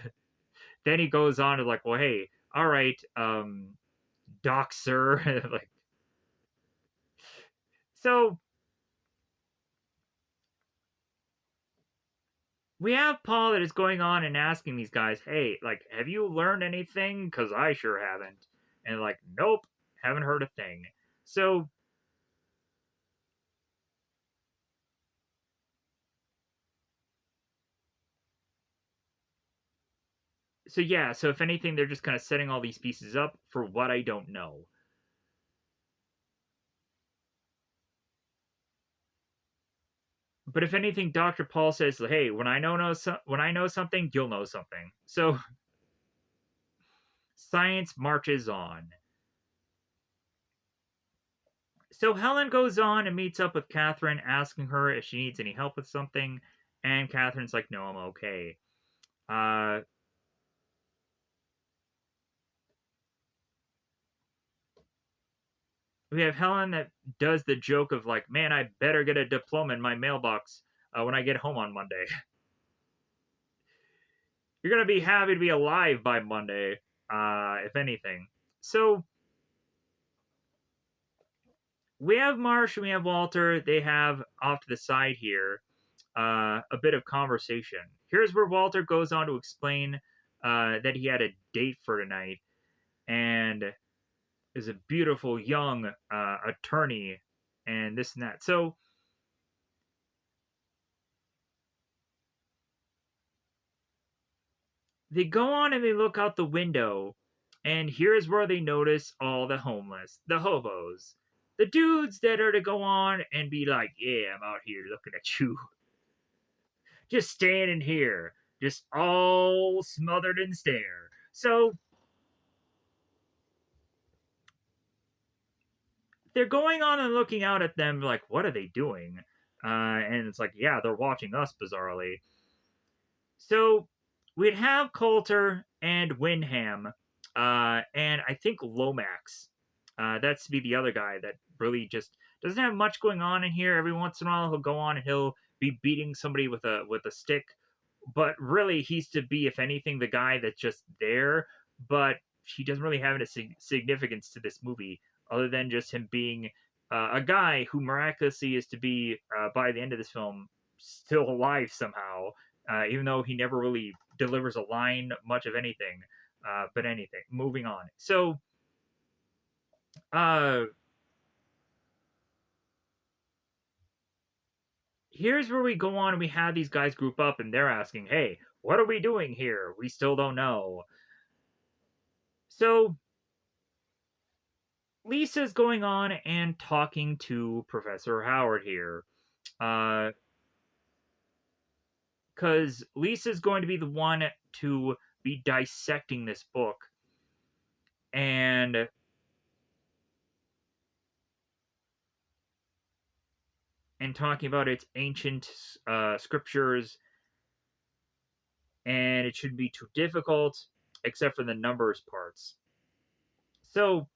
then he goes on to like, well, hey, all right, doc sir, like so we have Paul that is going on and asking these guys, hey, like, have you learned anything? Because I sure haven't. And like, nope, haven't heard a thing. So, so yeah, so if anything, they're just kind of setting all these pieces up for what I don't know. But if anything, Dr. Paul says, hey, when I know something, you'll know something. So science marches on. So Helen goes on and meets up with Catherine, asking her if she needs any help with something, and Catherine's like, "No, I'm okay." Uh, we have Helen that does the joke of like, "Man, I better get a diploma in my mailbox when I get home on Monday." You're gonna be happy to be alive by Monday, if anything. So we have Marsh and we have Walter. They have off to the side here a bit of conversation. Here's where Walter goes on to explain that he had a date for tonight and is a beautiful young attorney and this and that. So they go on and they look out the window, and here's where they notice all the homeless, the hobos, the dudes that are to go on and be like, "Yeah, I'm out here looking at you, just standing here, just all smothered in stare." So they're going on and looking out at them like, what are they doing? And it's like, yeah, they're watching us bizarrely. So we'd have Coulter and Wyndham, and I think Lomax. That's to be the other guy that really just doesn't have much going on in here. Every once in a while, he'll go on and he'll be beating somebody with a stick, but really he's to be, if anything, the guy that's just there. But he doesn't really have any significance to this movie other than just him being a guy who miraculously is to be by the end of this film still alive somehow, even though he never really delivers a line, much of anything. But anything. Moving on. So, uh, here's where we go on and we have these guys group up and they're asking, "Hey, what are we doing here? We still don't know." So Lisa's going on and talking to Professor Howard here. Because Lisa's going to be the one to be dissecting this book and talking about its ancient scriptures, and it shouldn't be too difficult, except for the numbers parts. So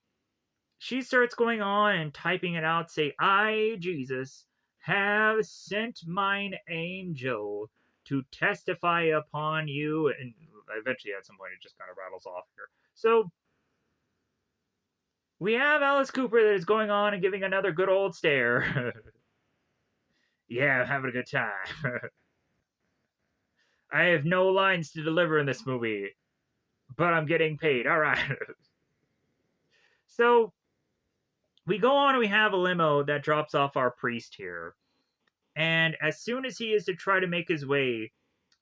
she starts going on and typing it out, say, "I, Jesus, have sent mine angel to testify upon you." And eventually, at some point, it just kind of rattles off here. So we have Alice Cooper that is going on and giving another good old stare. Yeah, I'm having a good time. I have no lines to deliver in this movie, but I'm getting paid. All right. So we go on and we have a limo that drops off our priest here. And as soon as he is to try to make his way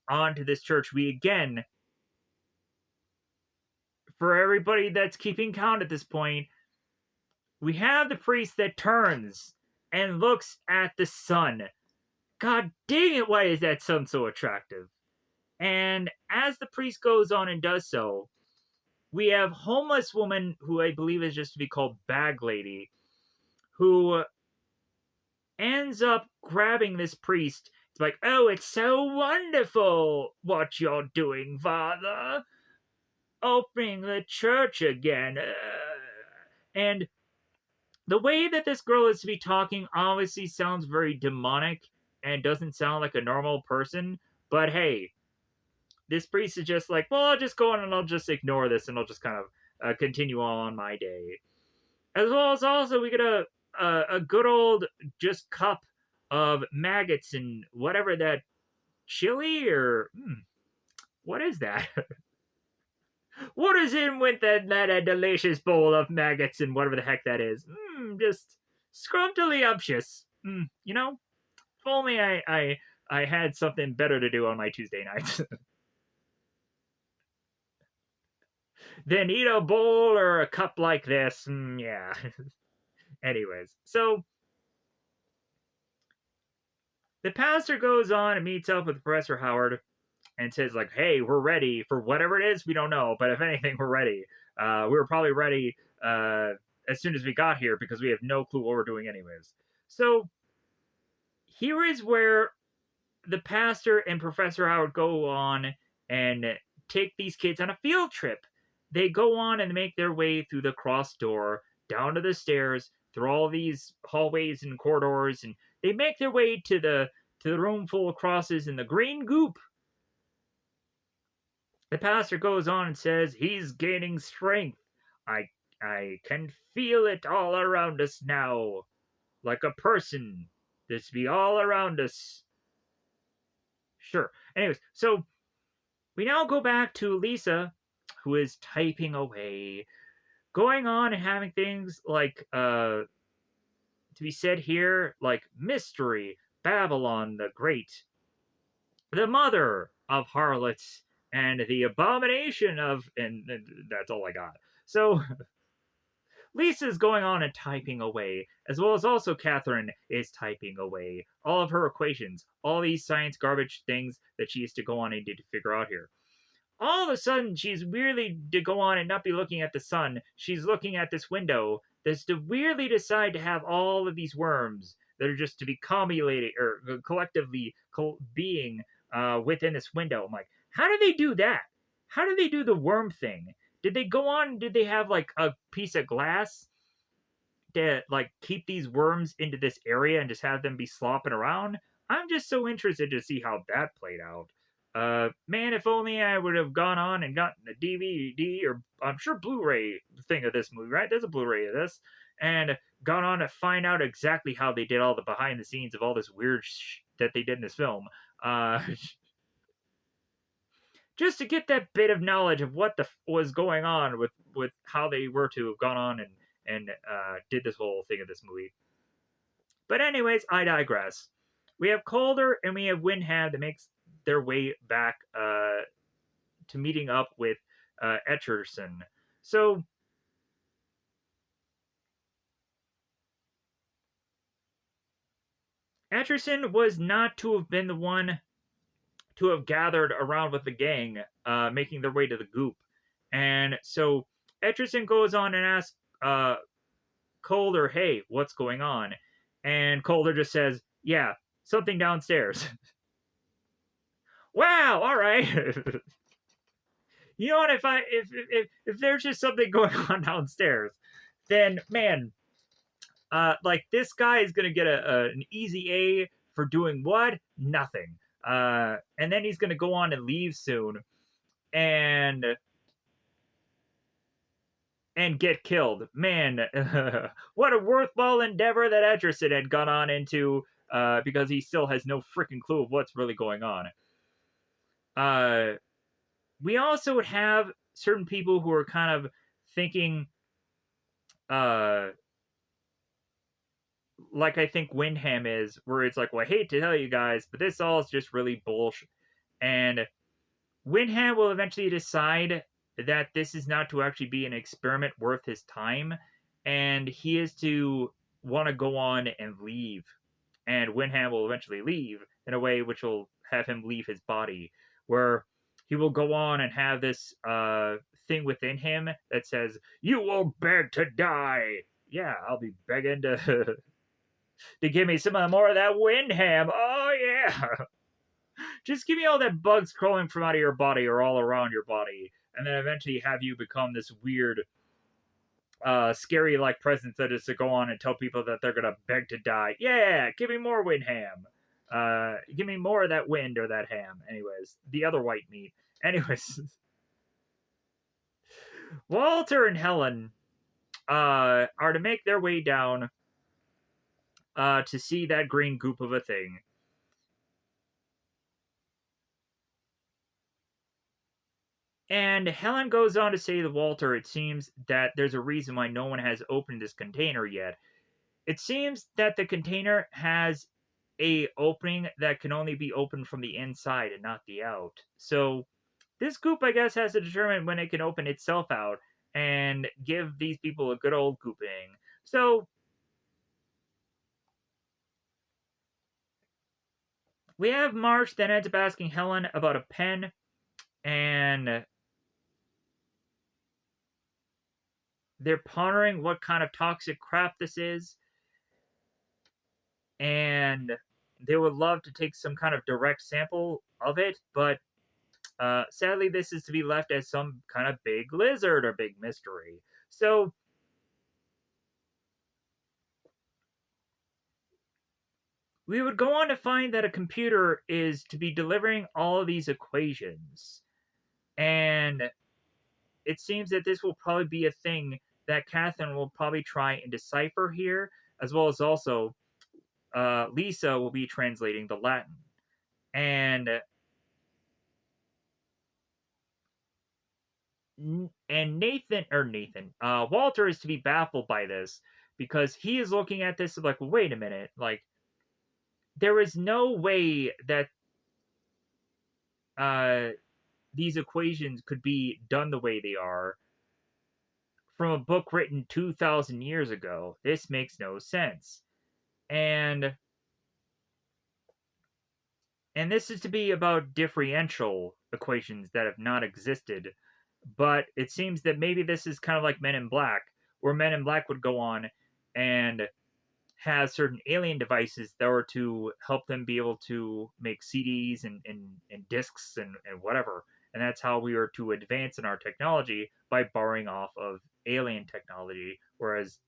onto this church, we again, for everybody that's keeping count at this point, we have the priest that turns and looks at the sun. God dang it, why is that sun so attractive? And as the priest goes on and does so, we have homeless woman who I believe is just to be called Bag Lady, who ends up grabbing this priest. It's like, "Oh, it's so wonderful what you're doing, Father. Opening the church again." And the way that this girl is to be talking obviously sounds very demonic and doesn't sound like a normal person. But hey, this priest is just like, "Well, I'll just go on and I'll just ignore this and I'll just kind of continue on my day." As well as also we get a good old just cup of maggots and whatever that chili or what is that? What is in with that delicious bowl of maggots and whatever the heck that is? Just scrumptious. You know, if only I had something better to do on my Tuesday nights than eat a bowl or a cup like this. Yeah. Anyways, so the pastor goes on and meets up with Professor Howard and says like, "Hey, we're ready for whatever it is. We don't know, but if anything, we're ready. We were probably ready as soon as we got here because we have no clue what we're doing anyways. So here is where the pastor and Professor Howard go on and take these kids on a field trip. They go on and make their way through the cross door, down to the stairs, through all these hallways and corridors, and they make their way to the room full of crosses in the green goop. The pastor goes on and says, "He's gaining strength. I can feel it all around us now, like a person. This be all around us." Sure. Anyways, so we now go back to Lisa, who is typing away, going on and having things like to be said here, like mystery, Babylon the Great, the mother of harlots, and the abomination of, and that's all I got. So Lisa's going on and typing away, as well as also Catherine is typing away all of her equations, all these science garbage things that she used to go on and do to figure out here. All of a sudden, she's weirdly to go on and not be looking at the sun. She's looking at this window that's to weirdly decide to have all of these worms that are just to be commulated or collectively being within this window. I'm like, how do they do that? How do they do the worm thing? Did they go on? Did they have like a piece of glass to like keep these worms into this area and just have them be slopping around? I'm just so interested to see how that played out. Man, if only I would have gone on and gotten a DVD or I'm sure Blu-ray thing of this movie, right? There's a Blu-ray of this, and gone on to find out exactly how they did all the behind the scenes of all this weird that they did in this film. Just to get that bit of knowledge of what was going on with how they were to have gone on and did this whole thing of this movie. But anyways, I digress. We have Calder and we have Windham that makes their way back to meeting up with Etcherson. So Etcherson was not to have been the one to have gathered around with the gang, making their way to the goop. And so Etcherson goes on and asks Calder, "Hey, what's going on?" And Calder just says, "Yeah, something downstairs." Wow, all right. You know what? If there's just something going on downstairs, then man, like this guy is gonna get an easy A for doing what? Nothing. And then he's gonna go on and leave soon, and get killed. Man, what a worthwhile endeavor that Edgerson had gone on into, because he still has no freaking clue of what's really going on. We also have certain people who are kind of thinking, like I think Windham is, where it's like, well, I hate to tell you guys, but this all is just really bullshit. And Windham will eventually decide that this is not to actually be an experiment worth his time, and he is to want to go on and leave. And Windham will eventually leave in a way which will have him leave his body, where he will go on and have this thing within him that says, "You will beg to die." Yeah, I'll be begging to to give me some more of that Windham. Oh yeah. Just give me all that bugs crawling from out of your body or all around your body, and then eventually have you become this weird, scary like presence that is to go on and tell people that they're gonna beg to die. Yeah, give me more Windham. Give me more of that wind or that ham. Anyways, the other white meat. Anyways, Walter and Helen are to make their way down to see that green goop of a thing. And Helen goes on to say to Walter, it seems that there's a reason why no one has opened this container yet. It seems that the container has a opening that can only be opened from the inside and not the out. So this goop, I guess, has to determine when it can open itself out and give these people a good old gooping. So we have Marsh that ends up asking Helen about a pen, and they're pondering what kind of toxic crap this is, and they would love to take some kind of direct sample of it, but sadly, this is to be left as some kind of big lizard or big mystery. So we would go on to find that a computer is to be delivering all of these equations. And it seems that this will probably be a thing that Catherine will probably try and decipher here, as well as also Lisa will be translating the Latin. And Walter is to be baffled by this because he is looking at this like, well, wait a minute, like there is no way that uh, these equations could be done the way they are from a book written 2,000 years ago. This makes no sense. And this is to be about differential equations that have not existed. But it seems that maybe this is kind of like Men in Black, where Men in Black would go on and has certain alien devices that were to help them be able to make CDs and discs and whatever. And that's how we were to advance in our technology by borrowing off of alien technology. Whereas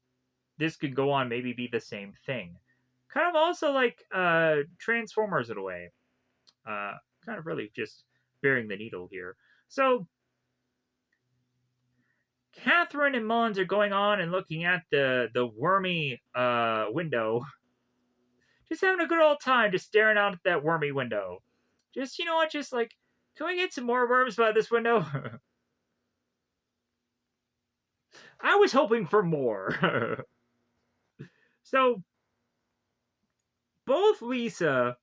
this could go on, maybe be the same thing. Kind of also like Transformers in a way. Uh, Kind of really just bearing the needle here. So Catherine and Mullins are going on and looking at the wormy window, just having a good old time, just staring out at that wormy window. Just, you know what, just like, can we get some more worms by this window? I was hoping for more. So, both Lisa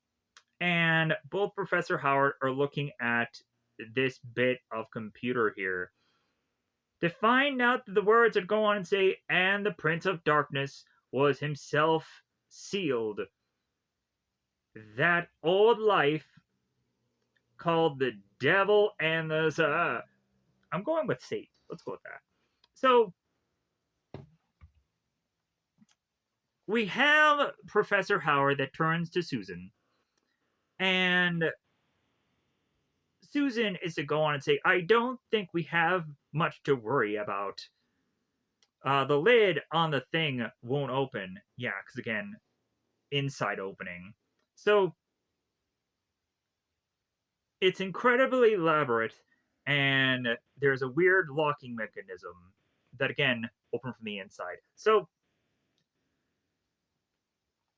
and both Professor Howard are looking at this bit of computer here to find out that the words that go on and say, and the Prince of Darkness was himself sealed. That old life called the devil and the I'm going with Satan. Let's go with that. So we have Professor Howard that turns to Susan, and Susan is to go on and say, I don't think we have much to worry about. The lid on the thing won't open. Yeah, because again, inside opening. So it's incredibly elaborate, and there's a weird locking mechanism that again open from the inside. So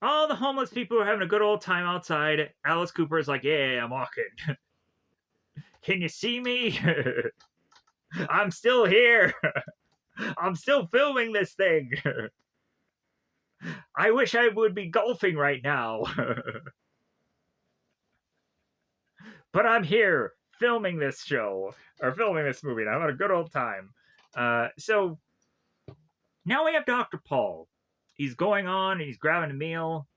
all the homeless people are having a good old time outside. Alice Cooper is like, yeah, I'm walking. Can you see me? I'm still here. I'm still filming this thing. I wish I would be golfing right now. But I'm here filming this show, or filming this movie, and I'm having a good old time. So now we have Dr. Paul. He's going on and he's grabbing a meal,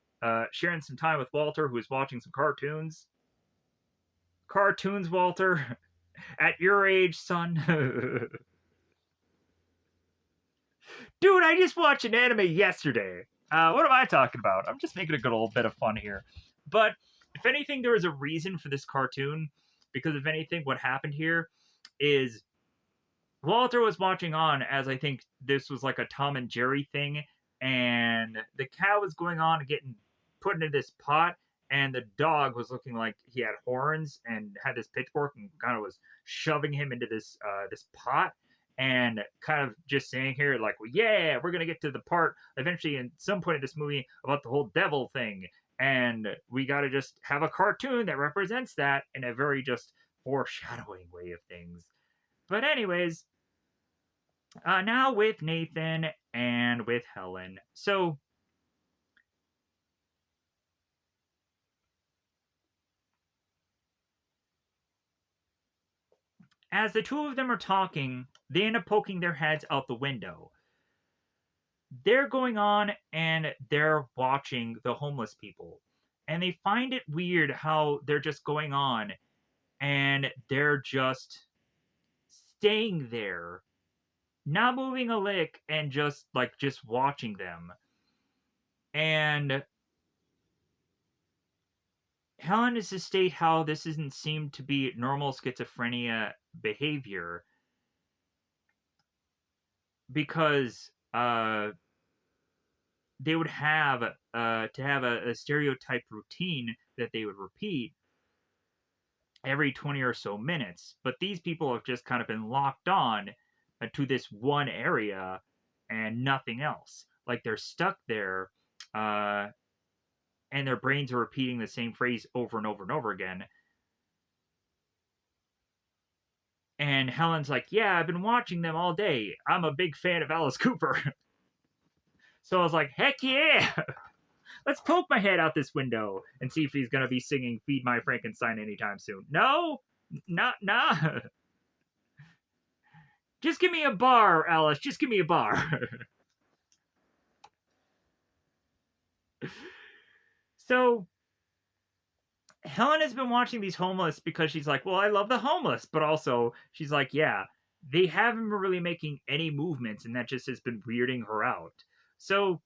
sharing some time with Walter, who is watching some cartoons. Cartoons, Walter. At your age, son. Dude, I just watched an anime yesterday. What am I talking about? I'm just making a good old bit of fun here. But if anything, there was a reason for this cartoon. Because if anything, what happened here is Walter was watching on as I think this was like a Tom and Jerry thing, and the cat was going on and getting put into this pot, and the dog was looking like he had horns and had this pitchfork and kind of was shoving him into this pot, and kind of just saying here like, well, yeah, we're gonna get to the part eventually in some point in this movie about the whole devil thing, and we got to just have a cartoon that represents that in a very just foreshadowing way of things. But anyways, now with Nathan and with Helen. So as the two of them are talking, they end up poking their heads out the window. They're going on and they're watching the homeless people. And they find it weird how they're just going on and they're just staying there not moving a lick and just watching them. And Helen is to state how this doesn't seem to be normal schizophrenia behavior because they would have to have a stereotype routine that they would repeat every 20 or so minutes. But these people have just kind of been locked on to this one area and nothing else. Like they're stuck there, uh, and their brains are repeating the same phrase over and over and over again. And Helen's like, "Yeah, I've been watching them all day. I'm a big fan of Alice Cooper." So I was like, "Heck yeah!" Let's poke my head out this window and see if he's gonna be singing "Feed My Frankenstein" anytime soon. No, not nah. Just give me a bar, Alice. Just give me a bar. So Helen has been watching these homeless because she's like, well, I love the homeless, but also she's like, yeah, they haven't been really making any movements, and that just has been weirding her out. So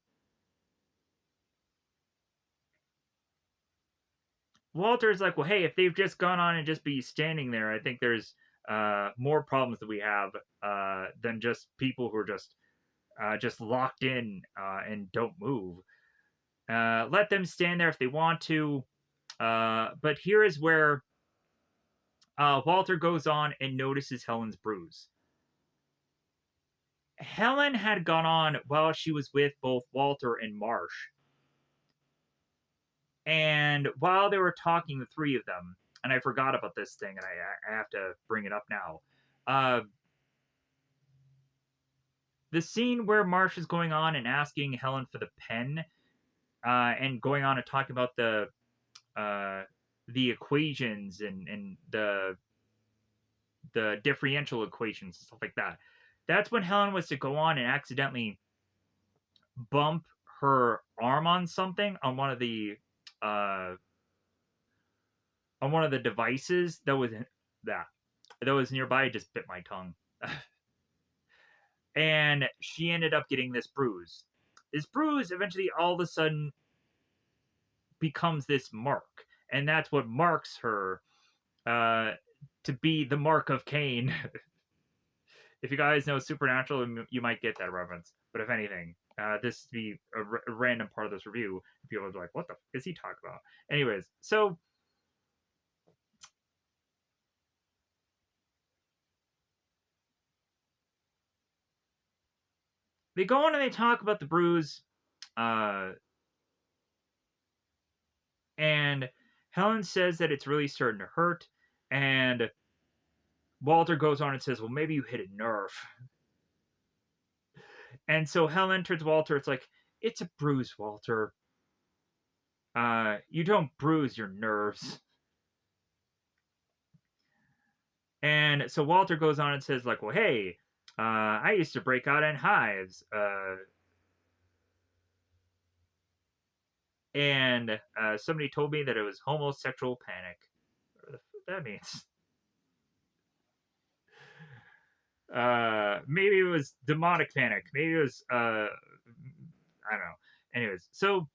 Walter's like, well, hey, if they've just gone on and just be standing there, I think there's more problems that we have than just people who are just locked in and don't move. Let them stand there if they want to. But here is where Walter goes on and notices Helen's bruise. Helen had gone on while she was with both Walter and Marsh. And while they were talking, the three of them, and I forgot about this thing, and I have to bring it up now. Uh, the scene where Marsh is going on and asking Helen for the pen, and going on and talking about uh, the equations and the differential equations and stuff like that. That's when Helen was to go on and accidentally bump her arm on something uh on one of the devices that that was nearby. I just bit my tongue. And she ended up getting this bruise. This bruise eventually all of a sudden becomes this mark, and that's what marks her uh to be the mark of Cain. If you guys know Supernatural, you might get that reference. But if anything, this would be a random part of this review. People are like, "What the f- is he talking about?" Anyways, so they go on and they talk about the bruise, uh, and Helen says that it's really starting to hurt, and Walter goes on and says, "Well, maybe you hit a nerve." And so Helen turns to Walter. It's like, "It's a bruise, Walter. You don't bruise your nerves." And so Walter goes on and says, like, "Well, hey, I used to break out in hives, and somebody told me that it was homosexual panic." What that means? Maybe it was demonic panic. Maybe it was I don't know. Anyways, so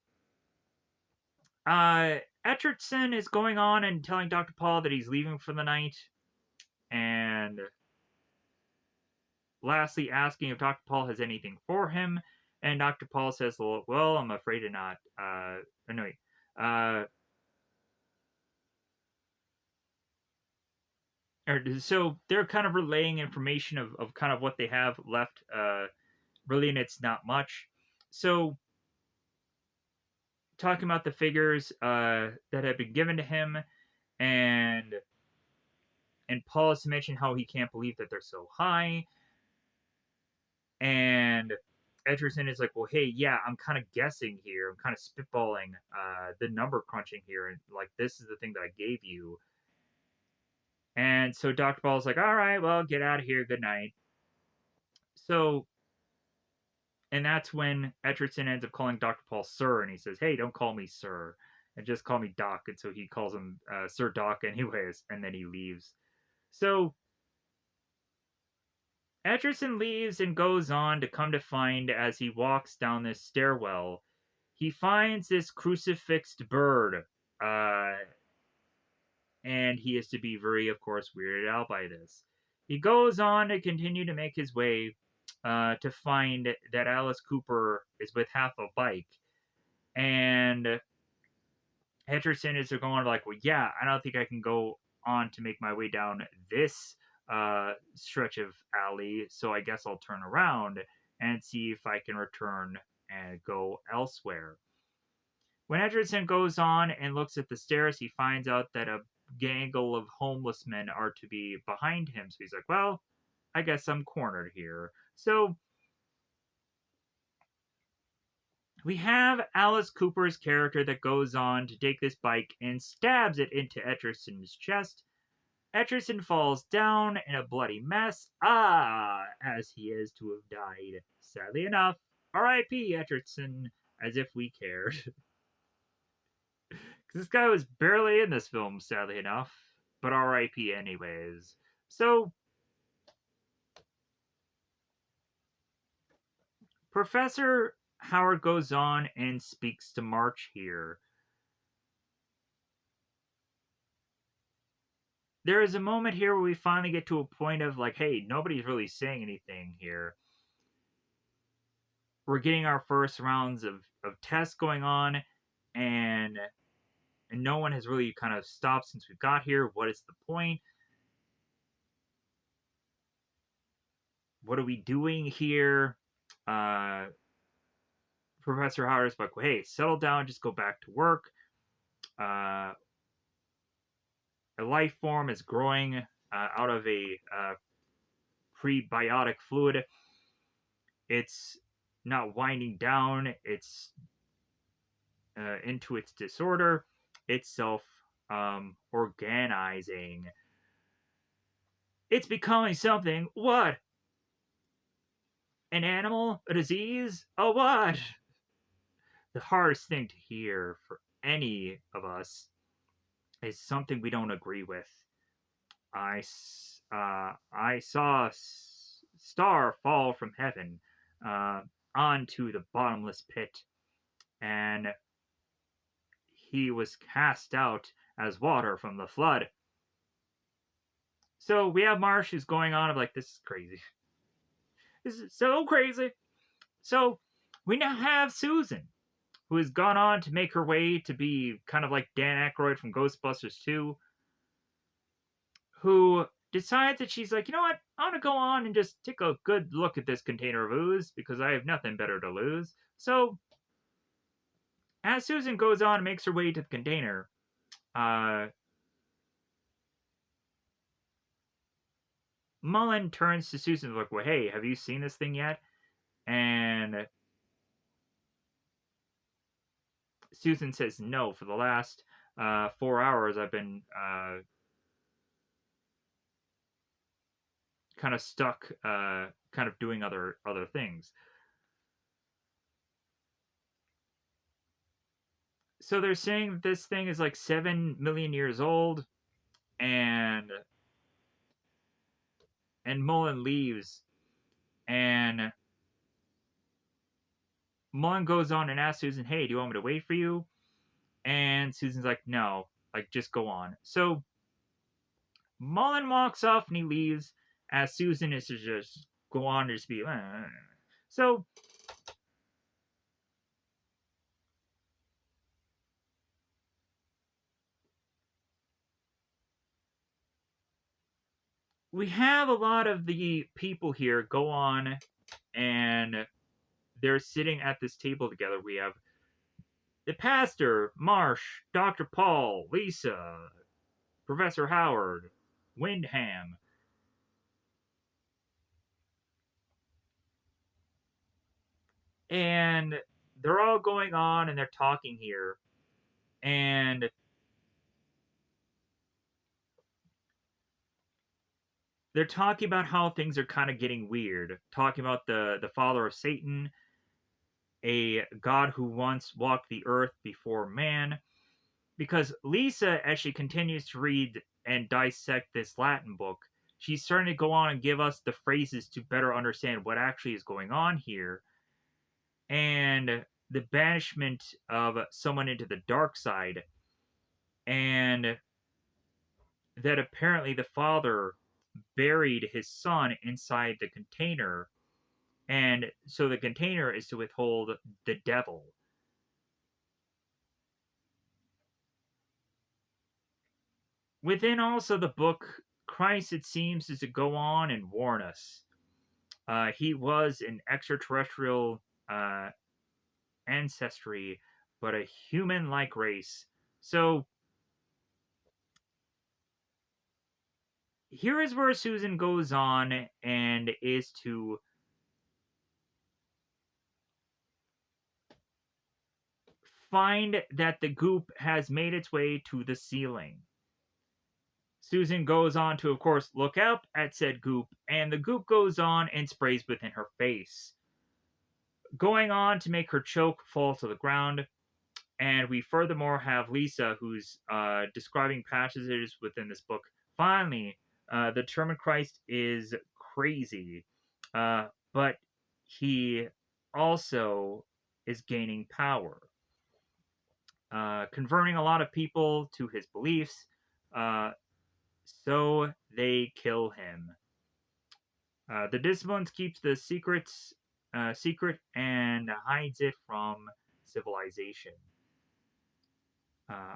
uh, Etcherton is going on and telling Dr. Paul that he's leaving for the night, and lastly asking if Dr. Paul has anything for him. And Dr. Paul says, well, I'm afraid to not. No, wait. So they're kind of relaying information of kind of what they have left. Really, and it's not much. So talking about the figures that have been given to him, and Paul has mentioned how he can't believe that they're so high, and Edgerton is like, well, hey, yeah, I'm kind of guessing here. I'm kind of spitballing the number crunching here, and like this is the thing that I gave you. And so Dr. Paul's like, all right, well, get out of here. Good night. So, and that's when Edgerton ends up calling Dr. Paul Sir, and he says, hey, don't call me Sir, and just call me Doc. And so he calls him Sir Doc anyways, and then he leaves. So Etcherson leaves and goes on to come to find as he walks down this stairwell, he finds this crucifixed bird. Uh, and he is to be very, of course, weirded out by this. He goes on to continue to make his way to find that Alice Cooper is with half a bike. And Etcherson is going like, well, yeah, I don't think I can go on to make my way down this stretch of alley, so I guess I'll turn around and see if I can return and go elsewhere. When Edgerton goes on and looks at the stairs, he finds out that a gangle of homeless men are to be behind him. So he's like, well, I guess I'm cornered here. So we have Alice Cooper's character that goes on to take this bike and stabs it into Etcherson's chest. Etcherson falls down in a bloody mess, as he is to have died. Sadly enough, R.I.P. Etcherson, as if we cared. This guy was barely in this film, sadly enough, but R.I.P. anyways. So, Professor Howard goes on and speaks to March here. There is a moment here where we finally get to a point of like, hey, nobody's really saying anything here. We're getting our first rounds of tests going on, and no one has really kind of stopped since we got here. What is the point? What are we doing here? Professor Howard's like, well, hey, settle down, just go back to work. A life form is growing out of a prebiotic fluid. It's not winding down, it's into its disorder. It's self organizing. It's becoming something. What? An animal? A disease? A what? The hardest thing to hear for any of us is something we don't agree with. I saw a star fall from heaven onto the bottomless pit, and he was cast out as water from the flood. So we have Marsh who's going on of like, this is crazy. This is so crazy. So we now have Susan, who has gone on to make her way to be kind of like Dan Aykroyd from Ghostbusters 2, who decides that she's like, you know what, I want to go on and just take a good look at this container of ooze because I have nothing better to lose. So as Susan goes on and makes her way to the container, Mullen turns to Susan like, well, hey, have you seen this thing yet? And Susan says no. For the last 4 hours, I've been kind of stuck, kind of doing other things. So they're saying this thing is like 7 million years old, and Mullen leaves, and Mullen goes on and asks Susan, hey, do you want me to wait for you? And Susan's like, no, like, just go on. So Mullen walks off and he leaves as Susan is to just go on to just be, So we have a lot of the people here go on and they're sitting at this table together. We have the pastor, Marsh, Dr. Paul, Lisa, Professor Howard, Windham. And they're all going on and they're talking here. And they're talking about how things are kind of getting weird. Talking about the father of Satan, a god who once walked the earth before man. Because Lisa, as she continues to read and dissect this Latin book, she's starting to go on and give us the phrases to better understand what actually is going on here, and the banishment of someone into the dark side, and that apparently the father buried his son inside the container, and so the container is to withhold the devil. Within also the book, Christ, it seems, is to go on and warn us. He was an extraterrestrial uh, ancestry, but a human like race. So here is where Susan goes on and is to find that the goop has made its way to the ceiling. Susan goes on to, of course, look up at said goop, and the goop goes on and sprays within her face, going on to make her choke fall to the ground. And we furthermore have Lisa, who's describing passages within this book. Finally, the Determined Christ is crazy, but he also is gaining power, converting a lot of people to his beliefs. Uh, so they kill him. The Disciplines keeps the secrets secret and hides it from civilization.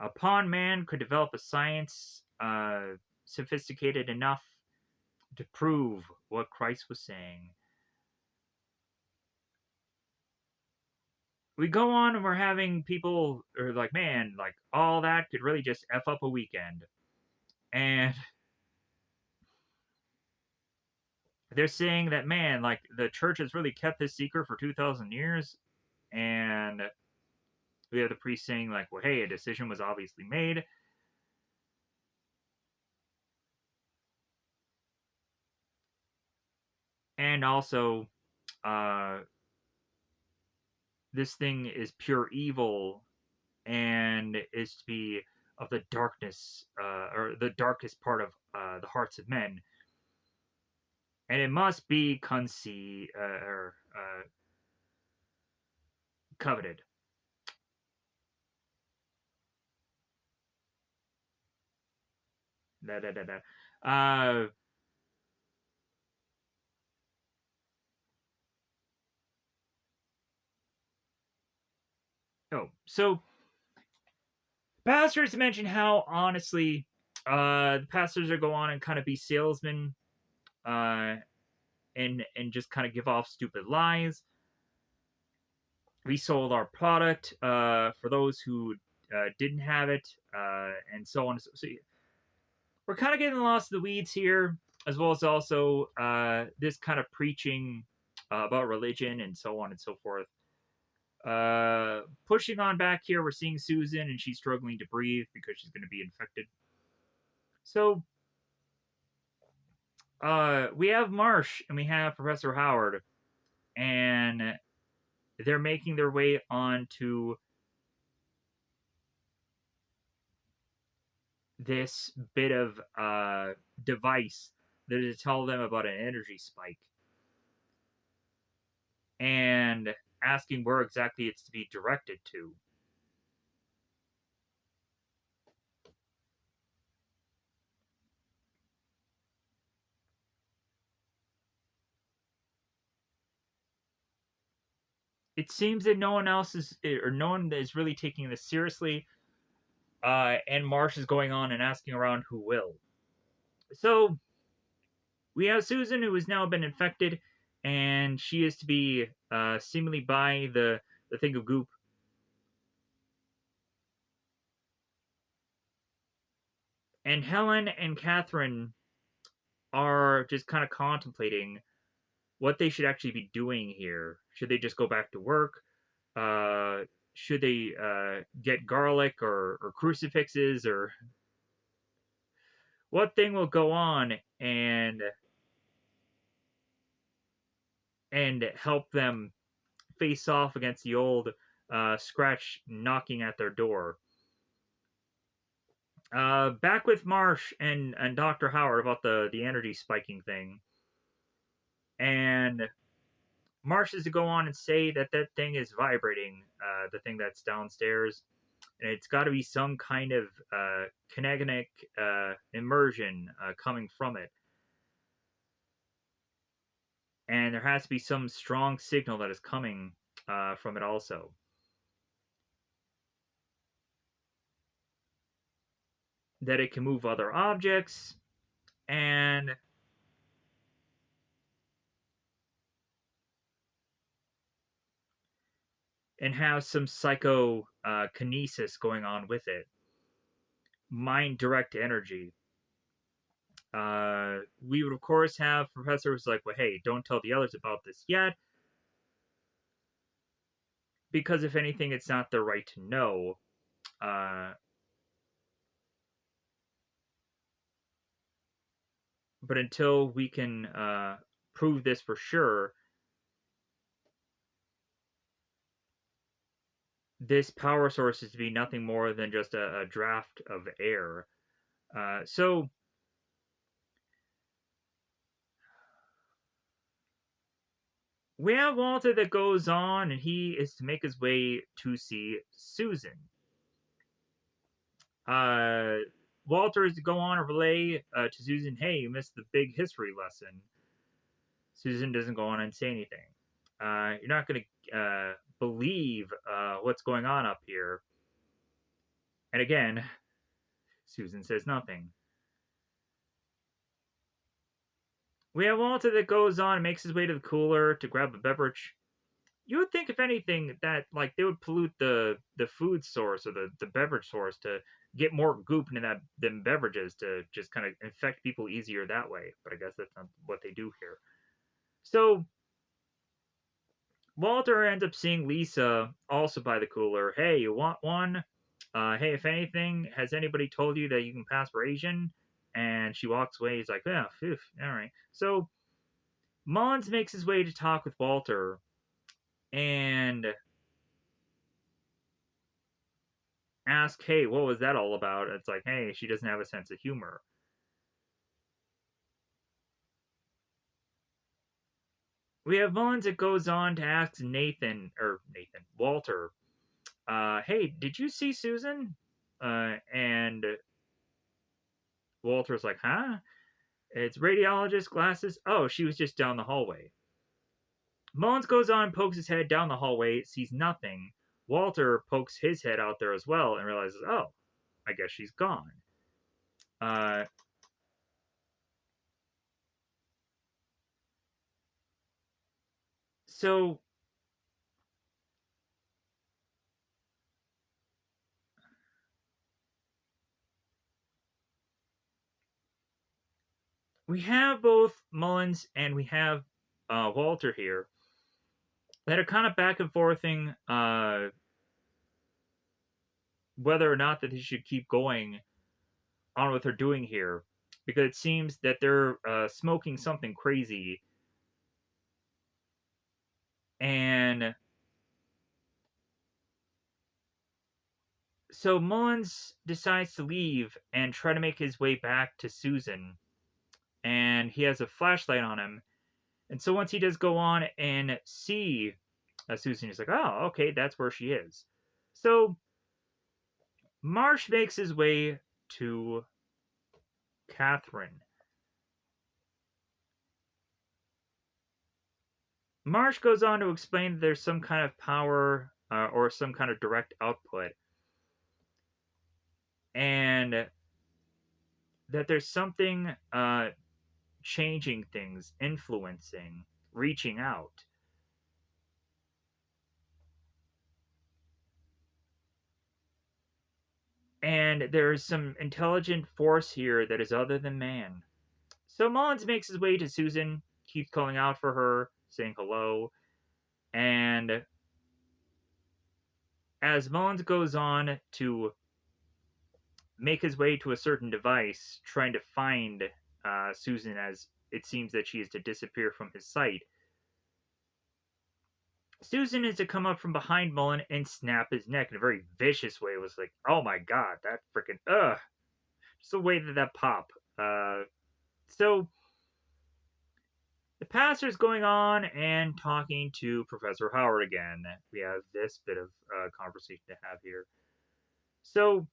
Upon man could develop a science sophisticated enough to prove what Christ was saying. We go on and we're having people are like, man, like all that could really just F up a weekend. And they're saying that, man, like the church has really kept this secret for 2,000 years. And we have the priest saying, like, well, hey, a decision was obviously made. And also, uh, this thing is pure evil and is to be of the darkness, or the darkest part of the hearts of men. And it must be or coveted. Da, da, da, da. So pastors mention how honestly the pastors are go on and kind of be salesmen, uh, and just kind of give off stupid lies. We sold our product for those who didn't have it, and so on. So we're kind of getting lost in the weeds here, as well as also this kind of preaching about religion and so on and so forth. Pushing on back here, we're seeing Susan, and she's struggling to breathe because she's going to be infected. So we have Marsh and we have Professor Howard, and they're making their way onto this bit of device that is to tell them about an energy spike and asking where exactly it's to be directed to. It seems that no one else is, or no one is really taking this seriously, and Marsh is going on and asking around who will. So we have Susan, who has now been infected, and she is to be seemingly by the thing of goop. And Helen and Catherine are just kind of contemplating what they should actually be doing here. Should they just go back to work? Uh, should they get garlic or crucifixes, or what thing will go on and help them face off against the old Scratch knocking at their door? Back with Marsh and Dr. Howard about the energy spiking thing, and Marsh is to go on and say that that thing is vibrating, the thing that's downstairs, and it's got to be some kind of kinetic immersion coming from it, and there has to be some strong signal that is coming from it also. That it can move other objects, and have some psychokinesis going on with it, mind direct energy. We would of course have professors like, well, hey, don't tell the others about this yet, because if anything, it's not their right to know. Uh, but until we can prove this for sure, this power source is to be nothing more than just a draft of air. So we have Walter that goes on, and he is to make his way to see Susan. Uh, Walter is to go on and relay to Susan, hey, you missed the big history lesson. Susan doesn't go on and say anything. You're not going to believe what's going on up here. And again, Susan says nothing. We have Walter that goes on and makes his way to the cooler to grab a beverage. You would think, if anything, that like they would pollute the food source or the beverage source to get more goop into that than beverages to just kind of infect people easier that way. But I guess that's not what they do here. So Walter ends up seeing Lisa also by the cooler. Hey, you want one? Hey, if anything, has anybody told you that you can pass for Asian? And she walks away. He's like, yeah, phew, all right. So Mullins makes his way to talk with Walter and ask, hey, what was that all about? It's like, hey, she doesn't have a sense of humor. We have Mullins that goes on to ask Walter, hey, did you see Susan? And Walter's like, huh? It's radiologist glasses. Oh, she was just down the hallway. Mullins goes on and pokes his head down the hallway, sees nothing. Walter pokes his head out there as well and realizes, oh, I guess she's gone. Uh, so we have both Mullins and we have Walter here that are kind of back and forthing whether or not that they should keep going on what they're doing here, because it seems that they're smoking something crazy, and so Mullins decides to leave and try to make his way back to Susan, and he has a flashlight on him. And so once he does go on and see Susan, he's like, oh, okay, that's where she is. So Marsh makes his way to Catherine. Marsh goes on to explain that there's some kind of power or some kind of direct output, and that there's something changing things, influencing, reaching out. And there's some intelligent force here that is other than man. So Mullins makes his way to Susan, keeps calling out for her, saying hello, and as Mullins goes on to make his way to a certain device, trying to find Susan, as it seems that she is to disappear from his sight, Susan is to come up from behind Mullen and snap his neck in a very vicious way. It was like, oh my god, that freaking ugh. Just the way that pop. Uh, so the pastor's going on and talking to Professor Howard again. We have this bit of conversation to have here. So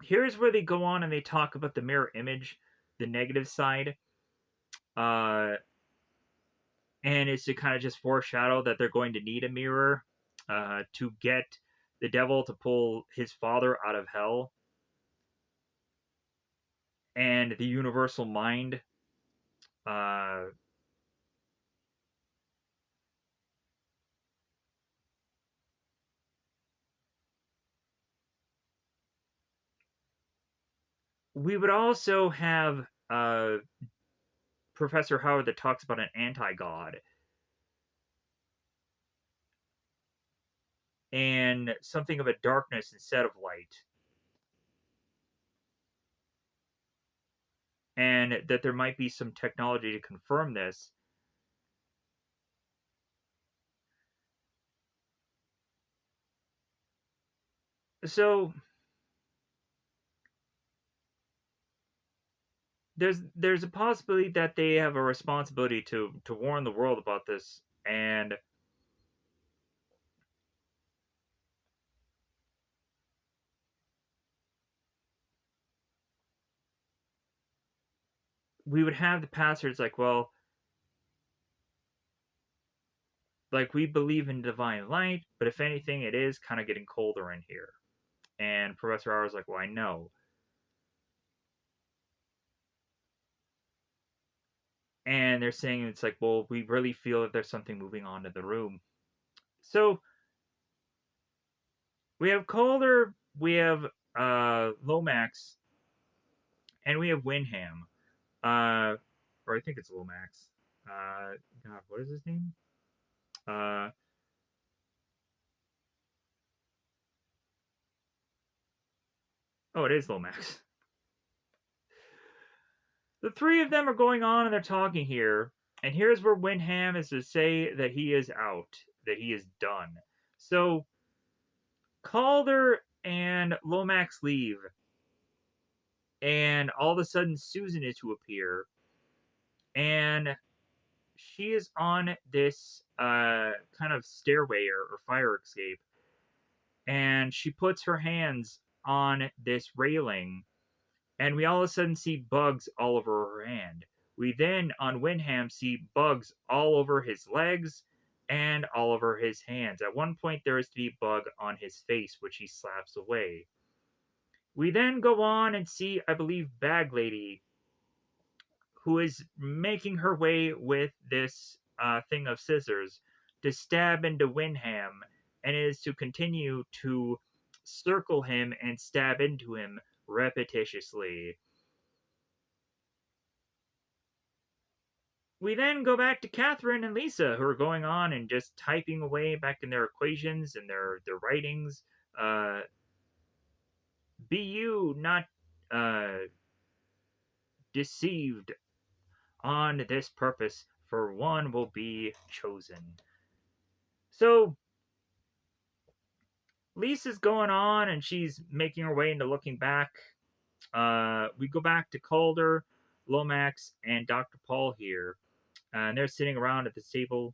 here's where they go on and they talk about the mirror image, the negative side. Uh, and it's to kind of just foreshadow that they're going to need a mirror to get the devil to pull his father out of hell and the universal mind. Uh, we would also have Professor Howard that talks about an anti god and something of a darkness instead of light, and that there might be some technology to confirm this. So there's a possibility that they have a responsibility to warn the world about this, and we would have the pastors like, well, like we believe in divine light, but if anything, it is kind of getting colder in here. And Professor R is like, well, I know. And they're saying it's like, well, we really feel that there's something moving on to the room. So we have Calder, we have Lomax, and we have Winham. Or I think it's Lomax. God, what is his name? Uh, oh, it is Lomax. The three of them are going on and they're talking here. And here's where Winham is to say that he is out, that he is done. So Calder and Lomax leave, and all of a sudden Susan is to appear, and she is on this kind of stairway or fire escape, and she puts her hands on this railing, and we all of a sudden see bugs all over her hand. We then, on Windham, see bugs all over his legs and all over his hands. At one point, there is to be a bug on his face, which he slaps away. We then go on and see, I believe, Bag Lady, who is making her way with this thing of scissors to stab into Windham, and is to continue to circle him and stab into him repetitiously. We then go back to Catherine and Lisa, who are going on and just typing away back in their equations and their writings. Uh, be you not uh, deceived on this purpose, for one will be chosen. So Lisa's going on and she's making her way into looking back. We go back to Calder, Lomax, and Dr. Paul here. And they're sitting around at the table.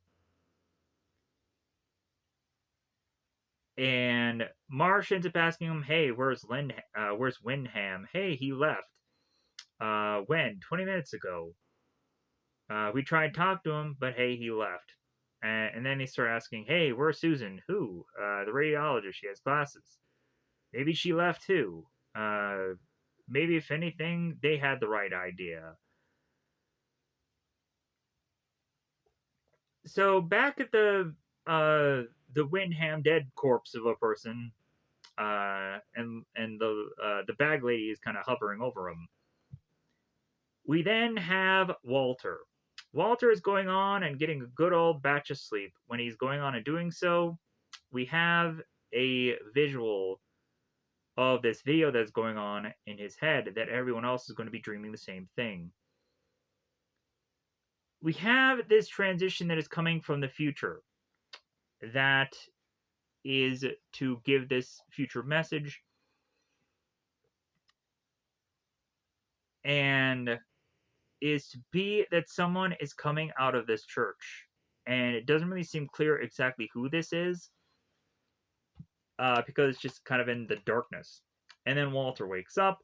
And Marsh ends up asking him, "Hey, where's Windham? Hey, he left. When? 20 minutes ago. We tried to talk to him, but hey, he left." And then they start asking, "Hey, where's Susan? Who? The radiologist. She has glasses. Maybe she left too. Uh, maybe if anything, they had the right idea." So back at the Windham dead corpse of a person, and the bag lady is kind of hovering over him. We then have Walter. Walter is going on and getting a good old batch of sleep. When he's going on and doing so, we have a visual of this video that's going on in his head that everyone else is going to be dreaming the same thing. We have this transition that is coming from the future that is to give this future message, and is to be that someone is coming out of this church. And it doesn't really seem clear exactly who this is, because it's just kind of in the darkness. And then Walter wakes up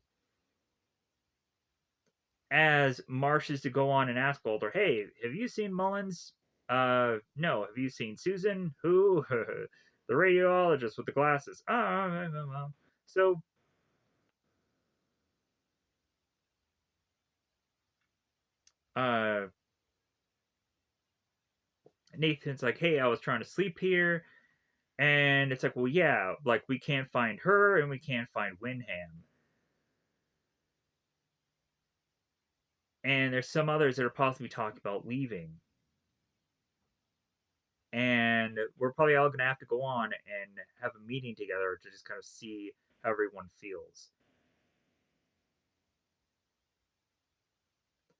as Marsh is to go on and ask Walter, "Hey, have you seen Mullins?" No. Have you seen Susan? Who? The radiologist with the glasses. So, uh, Nathan's like, "Hey, I was trying to sleep here." And it's like, well, yeah, like we can't find her and we can't find Windham. And there's some others that are possibly talking about leaving. And we're probably all going to have to go on and have a meeting together to just kind of see how everyone feels.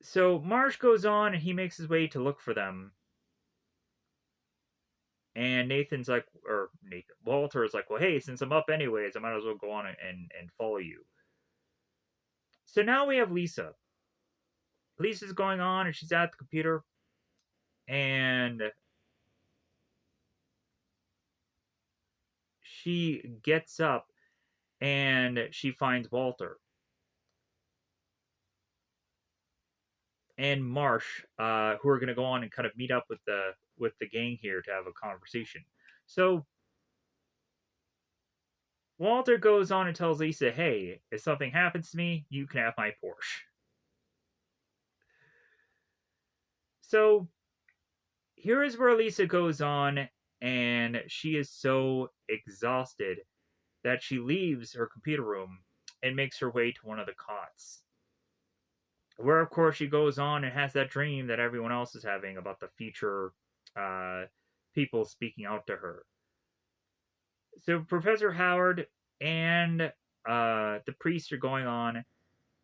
So Marsh goes on and he makes his way to look for them. And Nathan's like, or Nathan, Walter is like, well, hey, since I'm up anyways, I might as well go on and follow you. So now we have Lisa. Lisa's going on and she's at the computer. And she gets up and she finds Walter and Marsh, who are going to go on and kind of meet up with the gang here to have a conversation. So Walter goes on and tells Lisa, "Hey, if something happens to me, you can have my Porsche." So here is where Lisa goes on, and she is so exhausted that she leaves her computer room and makes her way to one of the cots. Where, of course, she goes on and has that dream that everyone else is having about the future uh, people speaking out to her. So Professor Howard and the priest are going on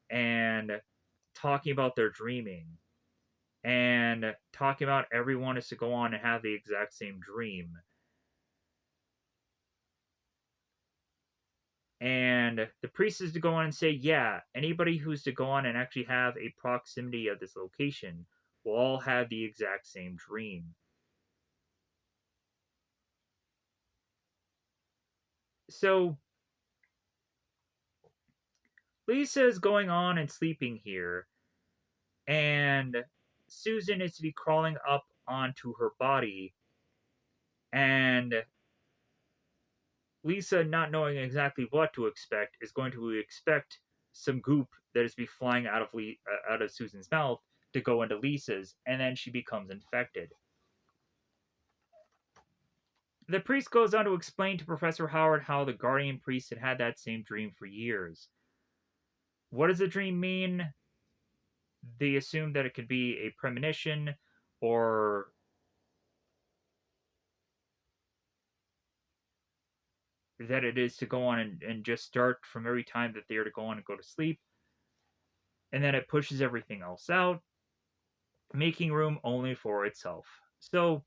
and talking about their dreaming and talking about everyone is to go on and have the exact same dream. And the priest is to go on and say, yeah, anybody who's to go on and actually have a proximity of this location will all have the exact same dream. So Lisa is going on and sleeping here, and Susan is to be crawling up onto her body, and Lisa, not knowing exactly what to expect, is going to expect some goop that is to be flying out of Susan's mouth to go into Lisa's, and then she becomes infected. The priest goes on to explain to Professor Howard how the guardian priest had had that same dream for years. What does the dream mean? They assume that it could be a premonition or that it is to go on and just start from every time that they are to go on and go to sleep. And then it pushes everything else out, making room only for itself. So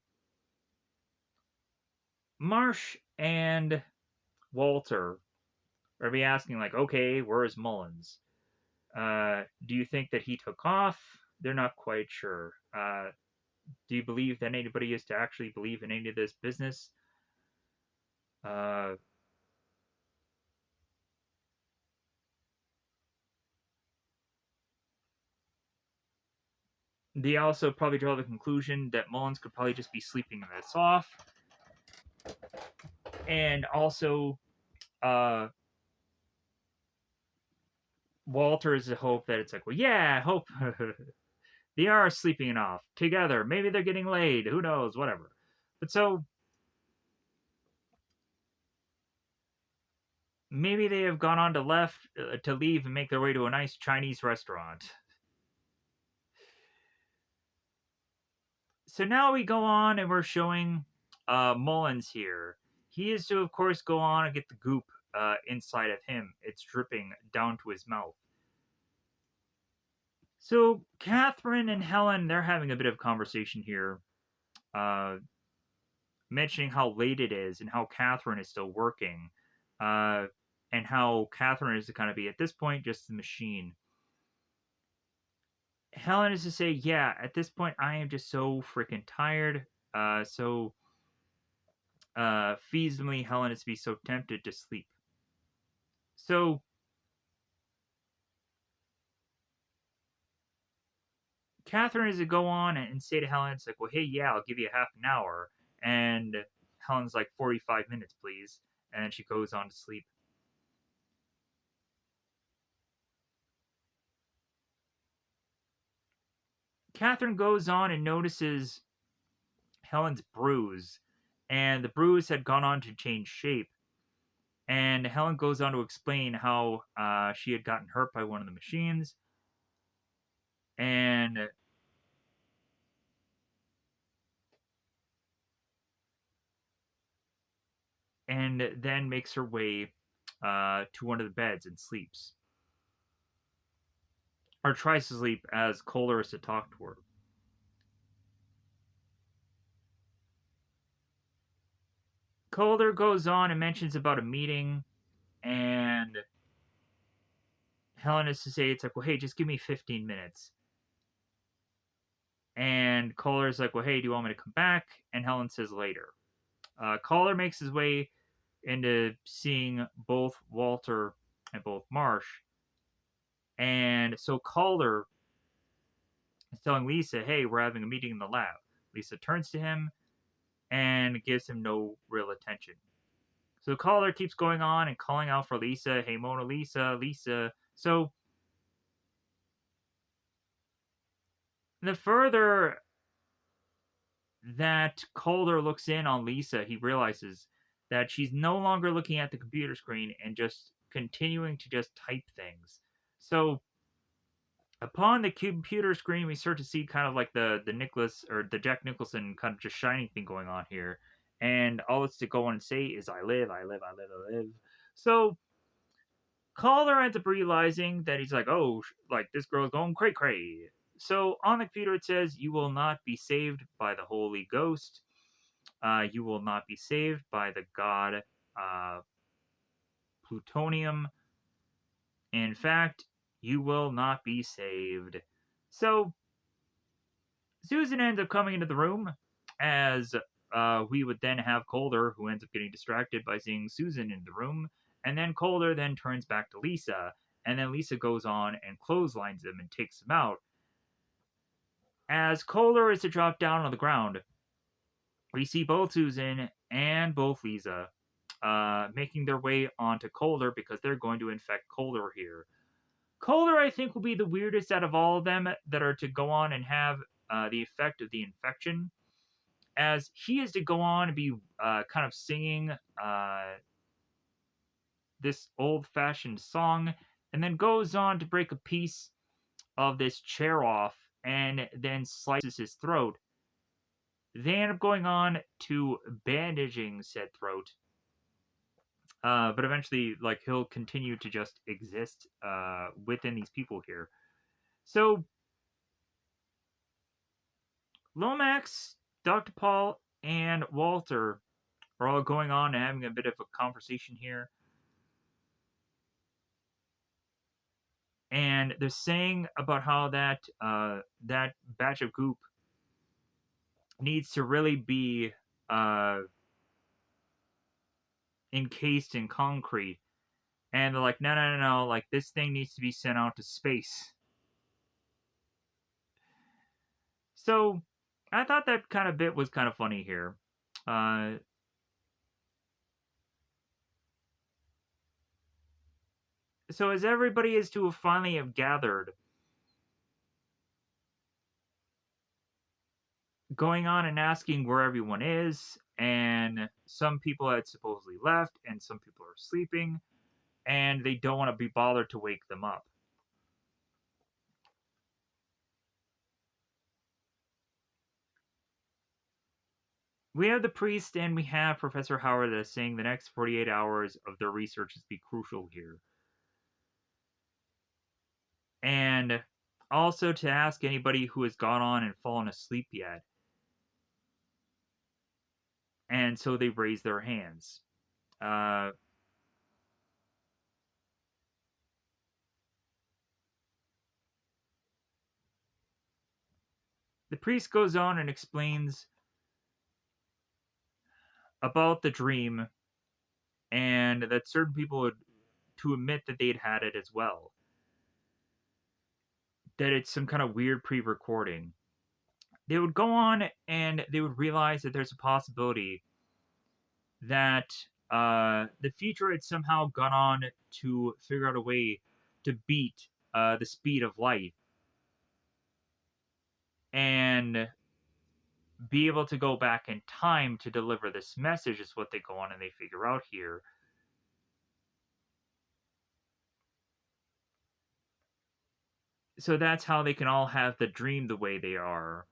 Marsh and Walter are be asking, like, okay, where's Mullins? Do you think that he took off? They're not quite sure. Do you believe that anybody is to actually believe in any of this business? Uh, they also probably draw the conclusion that Mullins could probably just be sleeping this off. And also, uh, Walter is a hope that it's like, well, yeah, I hope they are sleeping it off together. Maybe they're getting laid. Who knows? Whatever. But so maybe they have gone on to leave and make their way to a nice Chinese restaurant. So now we go on and we're showing Mullins here. He is to, of course, go on and get the goop inside of him. It's dripping down to his mouth. So Catherine and Helen, they're having a bit of conversation here, uh, mentioning how late it is and how Catherine is still working, uh, and how Catherine is to kind of be at this point just the machine. Helen is to say, "Yeah, at this point, I am just so freaking tired." So feasibly, Helen is to be so tempted to sleep. So Catherine is to go on and say to Helen, "It's like, well, hey, yeah, I'll give you half an hour," and Helen's like, 45 minutes, please," and then she goes on to sleep. Catherine goes on and notices Helen's bruise, and the bruise had gone on to change shape. And Helen goes on to explain how she had gotten hurt by one of the machines, and then makes her way to one of the beds and sleeps, or tries to sleep as Kohler is to talk to her. Kohler goes on and mentions about a meeting, and Helen is to say, it's like, well, hey, just give me 15 minutes. And Kohler's like, well, hey, do you want me to come back? And Helen says later. Kohler makes his way into seeing both Walter and both Marsh. And so Calder is telling Lisa, hey, we're having a meeting in the lab. Lisa turns to him and gives him no real attention. So Calder keeps going on and calling out for Lisa, hey, Mona Lisa, Lisa. So the further that Calder looks in on Lisa, he realizes that she's no longer looking at the computer screen and just continuing to just type things. So upon the computer screen, we start to see kind of like the Nicholas or the Jack Nicholson kind of just shining thing going on here, and all it's to go on and say is "I live, I live, I live, I live." So Calder ends up realizing that he's like, "Oh, like this girl's going cray cray." So on the computer it says, "You will not be saved by the Holy Ghost. You will not be saved by the god plutonium. In fact, you will not be saved." So Susan ends up coming into the room as we would then have Calder, who ends up getting distracted by seeing Susan in the room. And then Calder then turns back to Lisa. And then Lisa goes on and clotheslines him and takes him out. As Calder is to drop down on the ground, we see both Susan and both Lisa making their way onto Calder because they're going to infect Calder here. Calder, I think, will be the weirdest out of all of them that are to go on and have the effect of the infection, as he is to go on and be kind of singing this old fashioned song and then goes on to break a piece of this chair off and then slices his throat. They end up going on to bandaging said throat. But eventually, like, he'll continue to just exist within these people here. So, Lomax, Dr. Paul, and Walter are all going on and having a bit of a conversation here. And they're saying about how that batch of goop needs to really be encased in concrete. And they're like, no, no, no, no, like this thing needs to be sent out to space. So I thought that kind of bit was kind of funny here. Uh, so as everybody is to finally have gathered, going on and asking where everyone is, and some people had supposedly left, and some people are sleeping, and they don't want to be bothered to wake them up. We have the priest and we have Professor Howard that is saying the next 48 hours of their research is be crucial here. And also to ask anybody who has gone on and fallen asleep yet. And so they raise their hands. Uh, the priest goes on and explains about the dream and that certain people would to admit that they'd had it as well. That it's some kind of weird pre-recording. They would go on and they would realize that there's a possibility that the future had somehow gone on to figure out a way to beat the speed of light and be able to go back in time to deliver this message is what they go on and they figure out here. So that's how they can all have the dream the way they are,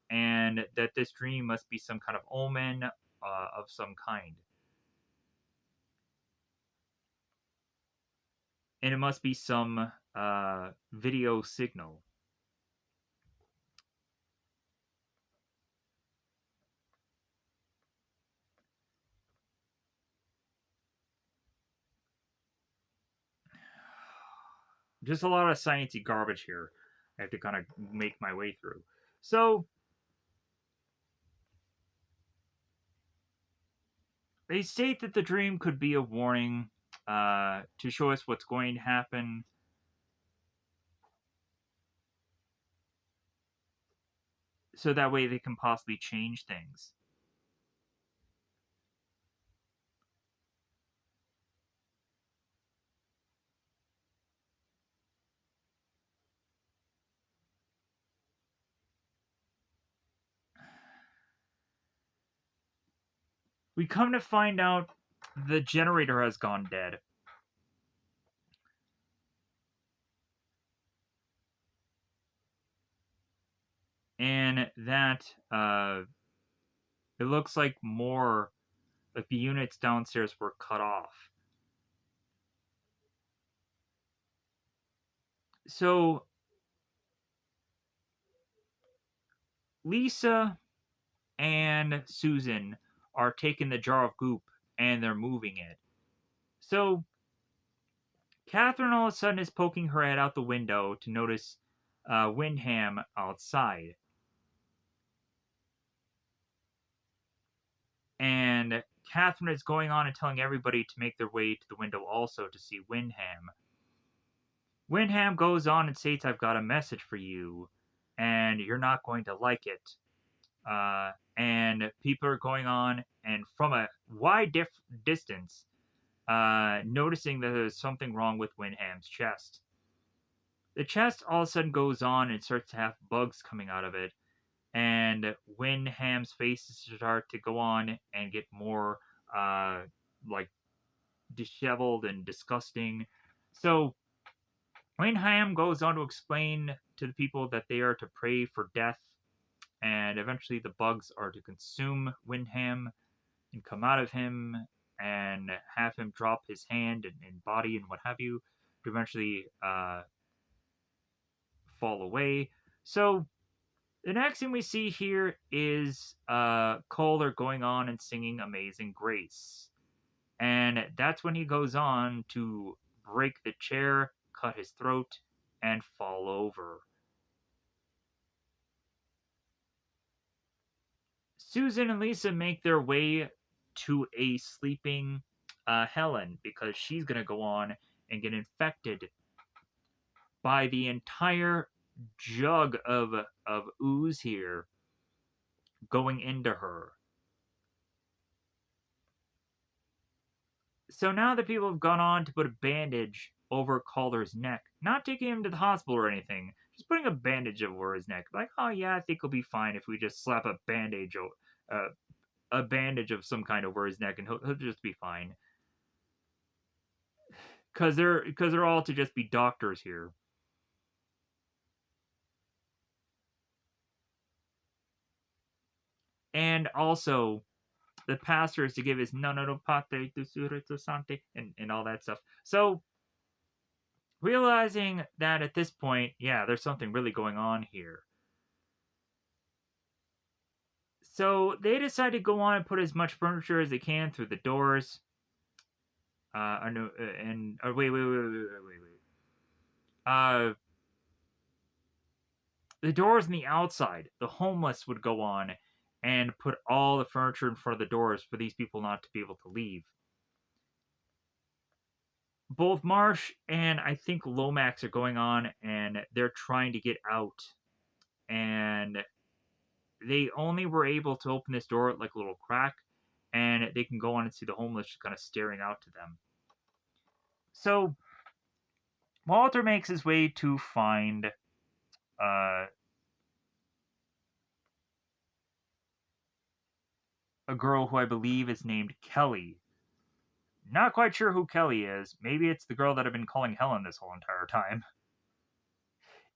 and that this dream must be some kind of omen of some kind. And it must be some video signal. Just a lot of sciencey garbage here. I have to kind of make my way through. So they state that the dream could be a warning to show us what's going to happen. So that way they can possibly change things. We come to find out the generator has gone dead. And that it looks like more like the units downstairs were cut off. So Lisa and Susan are taking the jar of goop and they're moving it. So Catherine all of a sudden is poking her head out the window to notice Windham outside. And Catherine is going on and telling everybody to make their way to the window also to see Windham. Windham goes on and states, I've got a message for you, and you're not going to like it. And people are going on, and from a wide distance, noticing that there's something wrong with Windham's chest. The chest all of a sudden goes on and starts to have bugs coming out of it, and Windham's faces start to go on and get more like disheveled and disgusting. So Windham goes on to explain to the people that they are to pray for death, and eventually the bugs are to consume Windham and come out of him and have him drop his hand and body and what have you to eventually fall away. So the next thing we see here is Kohler going on and singing Amazing Grace. And that's when he goes on to break the chair, cut his throat, and fall over. Susan and Lisa make their way to a sleeping Helen because she's going to go on and get infected by the entire jug of ooze here going into her. So now the people have gone on to put a bandage over Calder's neck, not taking him to the hospital or anything, just putting a bandage over his neck. Like, oh yeah, I think he'll be fine if we just slap a bandage of some kind over his neck, and he'll just be fine. Because they're all to just be doctors here. And also, the pastor is to give his no no no pate tu surito sante and all that stuff. So, realizing that at this point, yeah, there's something really going on here. So they decide to go on and put as much furniture as they can through the doors. No, and wait. The doors on the outside, the homeless would go on and put all the furniture in front of the doors for these people not to be able to leave. Both Marsh and I think Lomax are going on and they're trying to get out. And they only were able to open this door like a little crack and they can go on and see the homeless just kind of staring out to them. So Walter makes his way to find uh, a girl who I believe is named Kelly. Not quite sure who Kelly is. Maybe it's the girl that I've been calling Helen this whole entire time.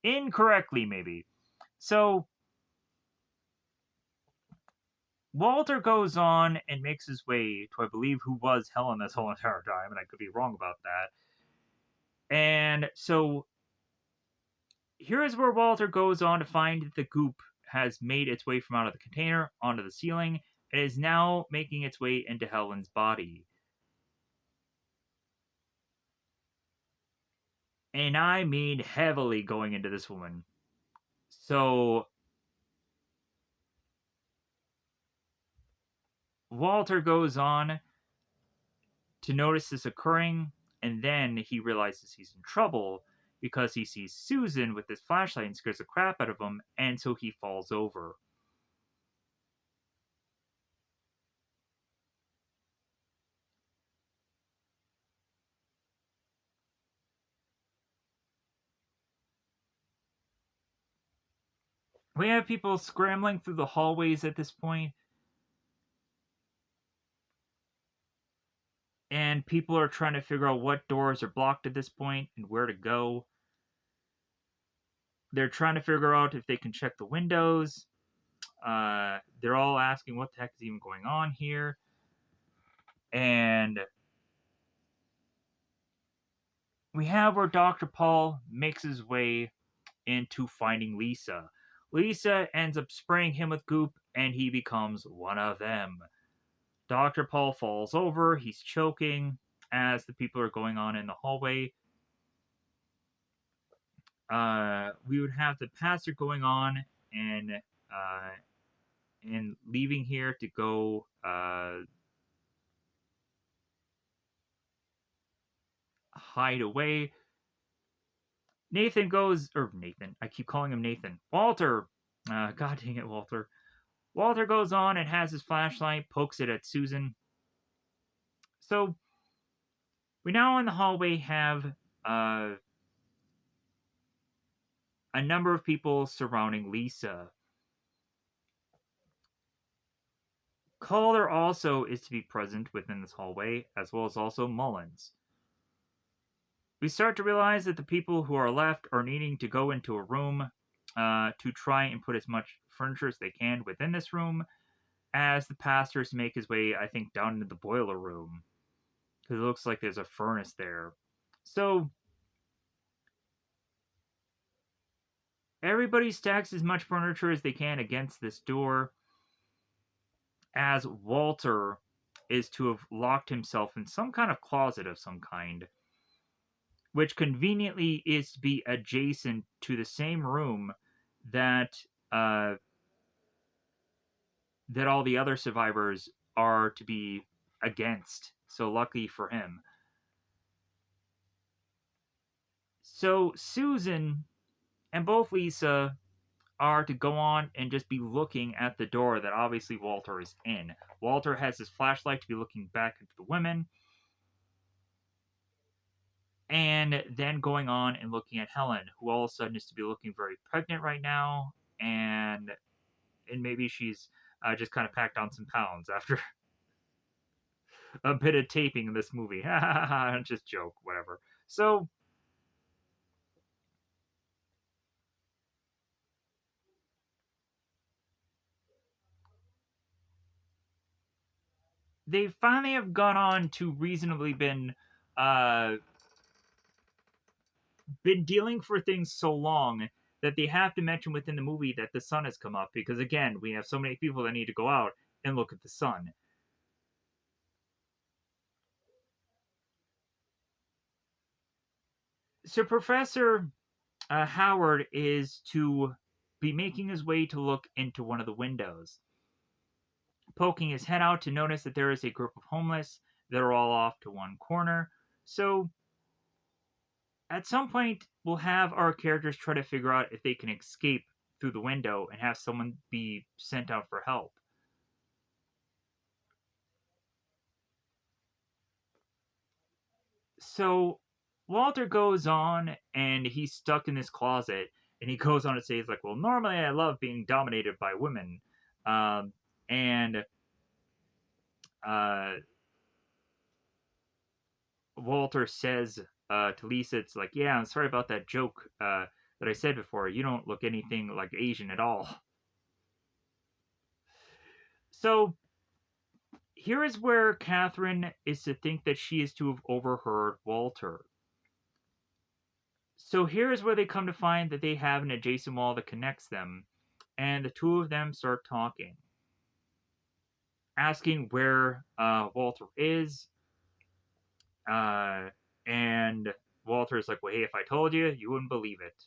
Incorrectly, maybe. So Walter goes on and makes his way to, I believe, who was Helen this whole entire time, and I could be wrong about that. And so here is where Walter goes on to find that the goop has made its way from out of the container onto the ceiling and is now making its way into Helen's body. And I mean heavily going into this woman. So Walter goes on to notice this occurring, and then he realizes he's in trouble because he sees Susan with this flashlight and scares the crap out of him, and so he falls over. We have people scrambling through the hallways at this point, and people are trying to figure out what doors are blocked at this point and where to go. They're trying to figure out if they can check the windows. They're all asking what the heck is even going on here. And we have where Dr. Paul makes his way into finding Lisa. Lisa ends up spraying him with goop and he becomes one of them. Dr. Paul falls over, he's choking as the people are going on in the hallway. We would have the pastor going on and leaving here to go hide away. Nathan goes, or Nathan, I keep calling him Nathan. Walter, God dang it, Walter. Walter goes on and has his flashlight, pokes it at Susan. So we now in the hallway have uh, a number of people surrounding Lisa. Calder also is to be present within this hallway, as well as also Mullins. We start to realize that the people who are left are needing to go into a room to try and put as much furniture as they can within this room, as the pastors make his way, I think, down into the boiler room. Because it looks like there's a furnace there. So everybody stacks as much furniture as they can against this door, as Walter is to have locked himself in some kind of closet of some kind, which conveniently is to be adjacent to the same room that uh, that all the other survivors are to be against. So lucky for him. So Susan and both Lisa are to go on and just be looking at the door that obviously Walter is in. Walter has his flashlight to be looking back at the women, and then going on and looking at Helen, who all of a sudden is to be looking very pregnant right now, and maybe she's just kind of packed on some pounds after a bit of taping in this movie. Just joke, whatever. So they finally have gone on to reasonably uh been dealing for things so long that they have to mention within the movie that the sun has come up because again we have so many people that need to go out and look at the sun. So Professor Howard is to be making his way to look into one of the windows, poking his head out to notice that there is a group of homeless that are all off to one corner. So at some point, we'll have our characters try to figure out if they can escape through the window and have someone be sent out for help. So Walter goes on and he's stuck in this closet and he goes on to say, he's like, well, normally I love being dominated by women. And uh, Walter says to Lisa, it's like, yeah, I'm sorry about that joke that I said before. You don't look anything like Asian at all. So here is where Catherine is to think that she is to have overheard Walter. So here is where they come to find that they have an adjacent wall that connects them, and the two of them start talking, asking where Walter is, uh, and Walter's like, "Well, hey, if I told you, you wouldn't believe it."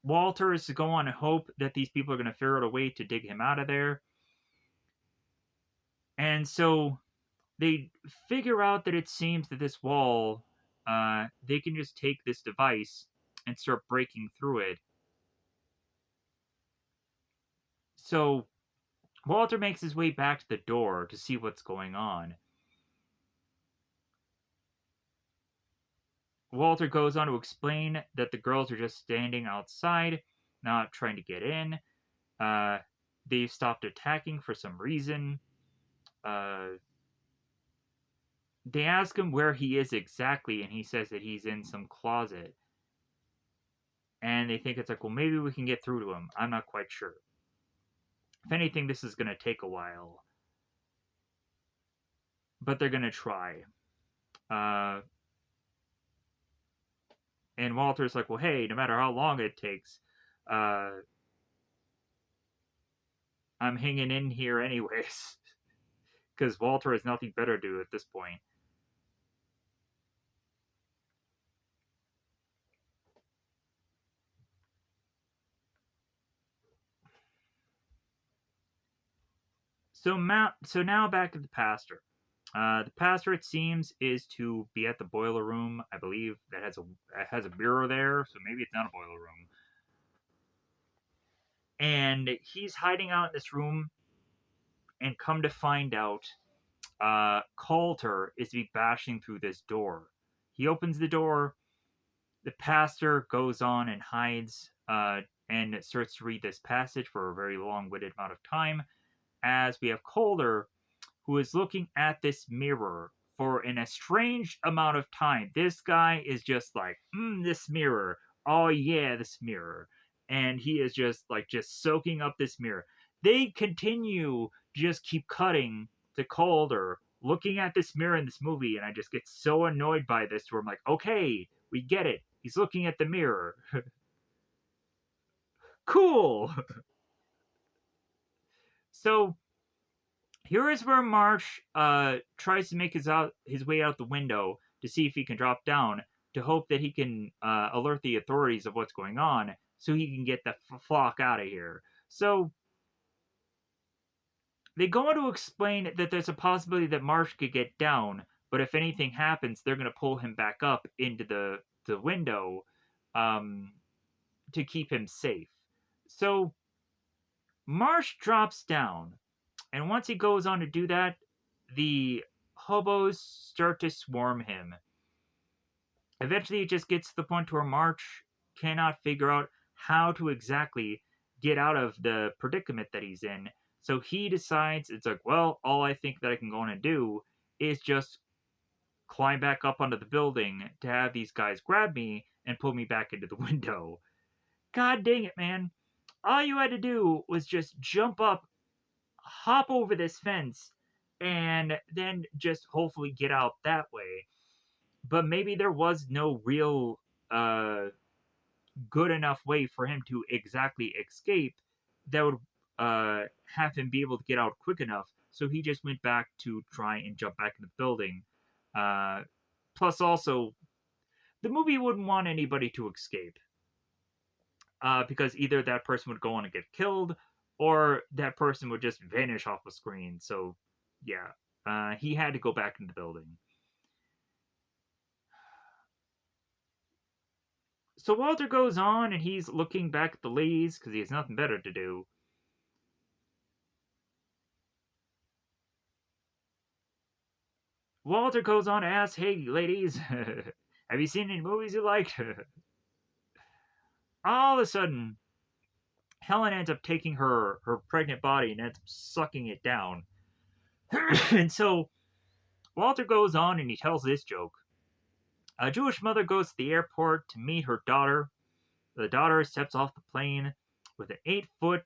Walter is to go on and hope that these people are going to figure out a way to dig him out of there, and so they figure out that it seems that this wall, they can just take this device and start breaking through it. So Walter makes his way back to the door to see what's going on. Walter goes on to explain that the girls are just standing outside, not trying to get in. Uh, they've stopped attacking for some reason. Uh, they ask him where he is exactly, and he says that he's in some closet. And they think it's like, well, maybe we can get through to him. I'm not quite sure. If anything, this is going to take a while, but they're going to try. Uh, and Walter's like, well, hey, no matter how long it takes, uh, I'm hanging in here anyways. Because Walter has nothing better to do at this point. So now back at the pastor. The pastor, it seems, is to be at the boiler room. I believe that has a mirror there, so maybe it's not a boiler room. And he's hiding out in this room, and come to find out, Coulter is to be bashing through this door. He opens the door. The pastor goes on and hides, and starts to read this passage for a very long-winded amount of time. As we have Coulter, who is looking at this mirror for an estranged amount of time. This guy is just like, this mirror. Oh yeah, this mirror. And he is just soaking up this mirror. They continue just keep cutting to Calder looking at this mirror in this movie, and I just get so annoyed by this where I'm like, okay, we get it. He's looking at the mirror. Cool. So here is where Marsh tries to make his way out the window to see if he can drop down to hope that he can alert the authorities of what's going on so he can get the flock out of here. So they go on to explain that there's a possibility that Marsh could get down, but if anything happens, they're going to pull him back up into the window um, to keep him safe. So Marsh drops down, and once he goes on to do that, the hobos start to swarm him. Eventually, it just gets to the point where March cannot figure out how to exactly get out of the predicament that he's in. So he decides, it's like, well, all I think that I can go on and do is just climb back up onto the building to have these guys grab me and pull me back into the window. God dang it, man. All you had to do was just jump up, hop over this fence, and then just hopefully get out that way. But maybe there was no real good enough way for him to exactly escape that would have him be able to get out quick enough. So he just went back to try and jump back in the building. Uh, Plus, also, the movie wouldn't want anybody to escape because either that person would go on and get killed or that person would just vanish off the screen. So, yeah, he had to go back in the building. So Walter goes on and he's looking back at the ladies because he has nothing better to do. Walter goes on to ask, "Hey, ladies, have you seen any movies you liked?" All of a sudden, Helen ends up taking her pregnant body and ends up sucking it down. And so Walter goes on and he tells this joke. A Jewish mother goes to the airport to meet her daughter. The daughter steps off the plane with an 8-foot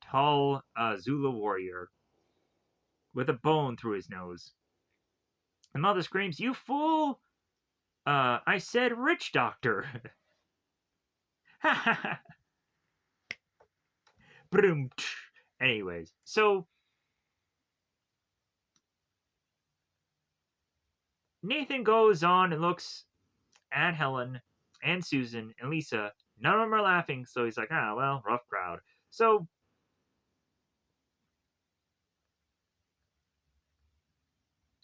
tall Zulu warrior with a bone through his nose. The mother screams, "You fool! I said rich doctor." Anyways, so Nathan goes on and looks at Helen and Susan and Lisa. None of them are laughing, so he's like, well, rough crowd. So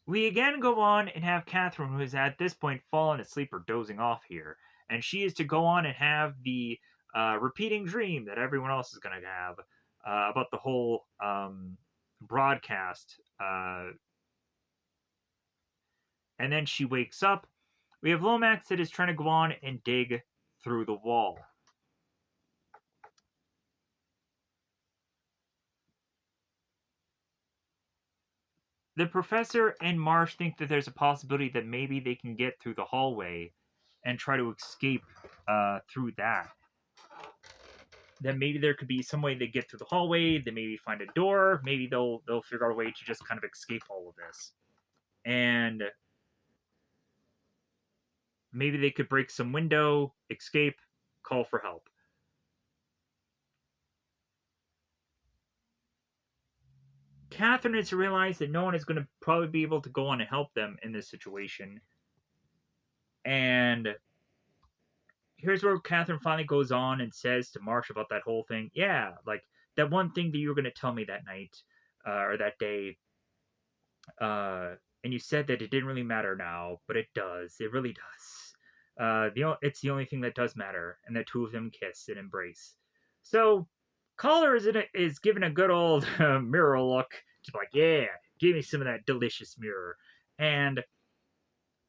we again go on and have Catherine, who is at this point fallen asleep or dozing off here. And she is to go on and have the repeating dream that everyone else is going to have about the whole broadcast. And then she wakes up. We have Lomax that is trying to go on and dig through the wall. The professor and Marsh think that there's a possibility that maybe they can get through the hallway and try to escape through that. That maybe there could be some way they get through the hallway. They maybe find a door. Maybe they'll figure out a way to just kind of escape all of this, and maybe they could break some window, escape, call for help. Catherine is to realize that no one is going to probably be able to go on and help them in this situation. And here's where Catherine finally goes on and says to Marsh about that whole thing. Yeah, like that one thing that you were going to tell me that night or that day. And you said that it didn't really matter now, but it does. It really does. It's the only thing that does matter, and the two of them kiss and embrace. So, Caller is giving a good old mirror look. Just like, yeah, give me some of that delicious mirror. And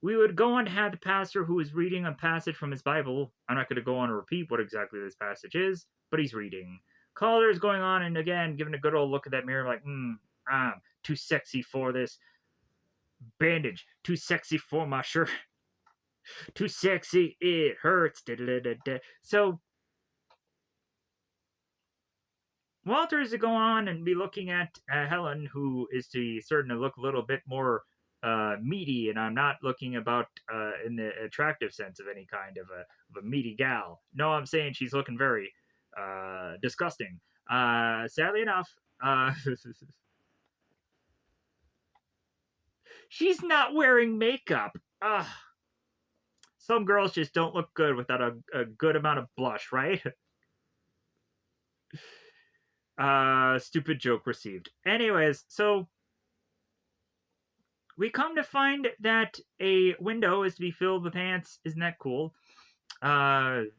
we would go on to have the pastor who is reading a passage from his Bible. I'm not going to go on and repeat what exactly this passage is, but he's reading. Caller is going on and again giving a good old look at that mirror, like, I'm too sexy for this bandage. Too sexy for my shirt. Too sexy, it hurts. Da-da-da-da-da. So Walter is to go on and be looking at Helen, who is to be certain to look a little bit more meaty, and I'm not looking about in the attractive sense of any kind of a meaty gal. No, I'm saying she's looking very disgusting. Sadly enough, she's not wearing makeup. Some girls just don't look good without a good amount of blush, right? Stupid joke received. Anyways, so we come to find that a window is to be filled with ants. Isn't that cool? They're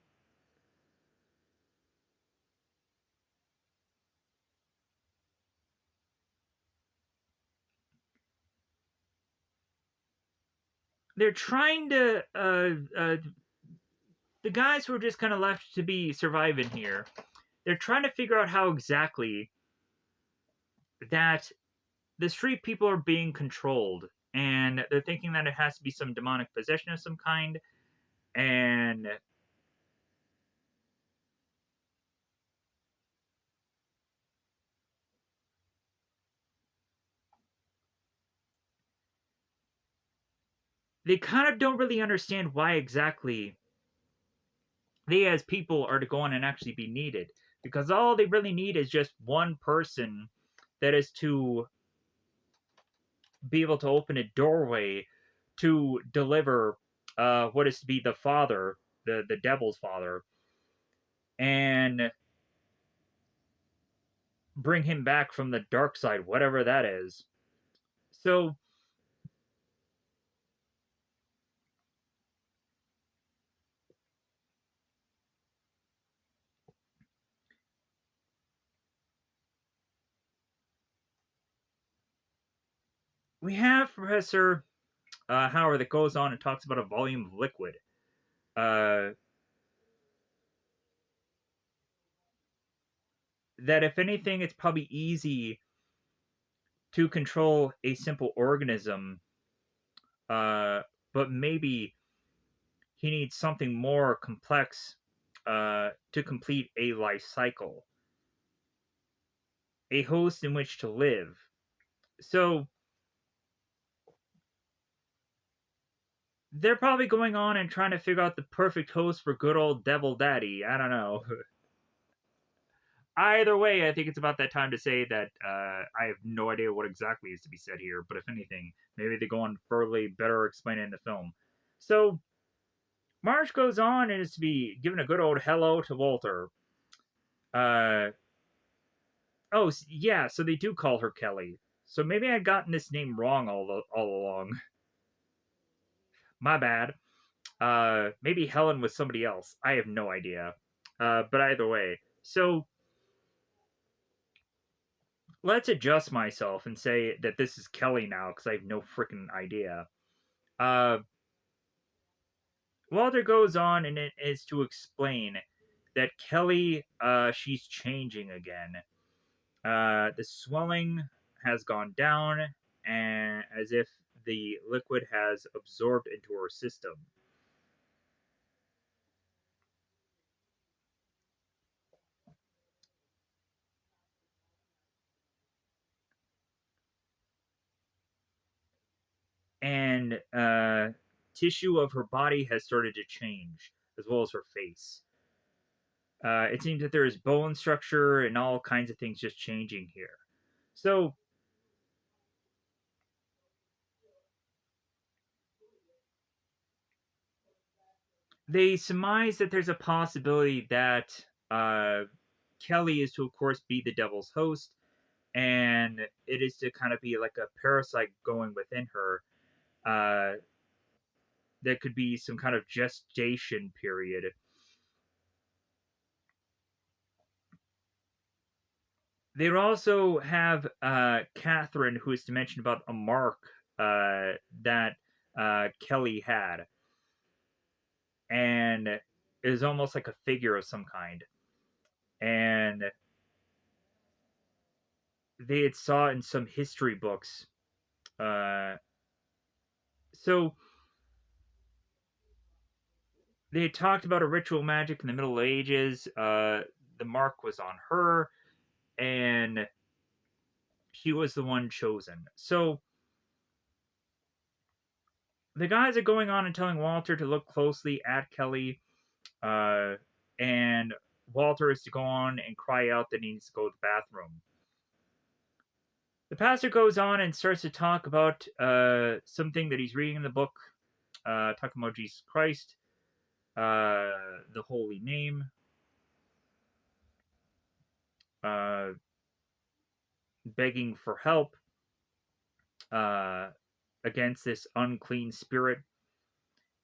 trying to the guys who are just kind of left to be surviving here. They're trying to figure out how exactly that the street people are being controlled and they're thinking that it has to be some demonic possession of some kind. And they kind of don't really understand why exactly they as people are to go on and actually be needed, because all they really need is just one person that is to be able to open a doorway to deliver what is to be the father, the devil's father, and bring him back from the dark side, whatever that is. So we have Professor Howard that goes on and talks about a volume of liquid. Uh, that if anything, it's probably easy to control a simple organism, uh, but maybe he needs something more complex to complete a life cycle, a host in which to live. So they're probably going on and trying to figure out the perfect host for good old Devil Daddy. I don't know. Either way, I think it's about that time to say that I have no idea what exactly is to be said here, but if anything, maybe they go on further better explain it in the film. So Marge goes on and is to be given a good old hello to Walter. Uh, oh, yeah, so they do call her Kelly. So maybe I'd gotten this name wrong all along. My bad. Maybe Helen was somebody else. I have no idea. But either way, so let's adjust myself and say that this is Kelly now because I have no freaking idea. Uh, Walter goes on and it is to explain that Kelly, she's changing again. The swelling has gone down, and as if the liquid has absorbed into her system. And tissue of her body has started to change, as well as her face. It seems that there is bone structure and all kinds of things just changing here. So they surmise that there's a possibility that uh, Kelly is to, of course, be the devil's host, and it is to kind of be like a parasite going within her. Uh, that could be some kind of gestation period. They would also have Catherine, who is to mention about a mark that Kelly had, and is almost like a figure of some kind. And they had saw it in some history books. Uh, so they had talked about a ritual magic in the Middle Ages. The mark was on her, and she was the one chosen. So the guys are going on and telling Walter to look closely at Kelly, uh, and Walter is to go on and cry out that he needs to go to the bathroom. The pastor goes on and starts to talk about something that he's reading in the book, talking about Jesus Christ, the holy name, uh, begging for help uh, against this unclean spirit.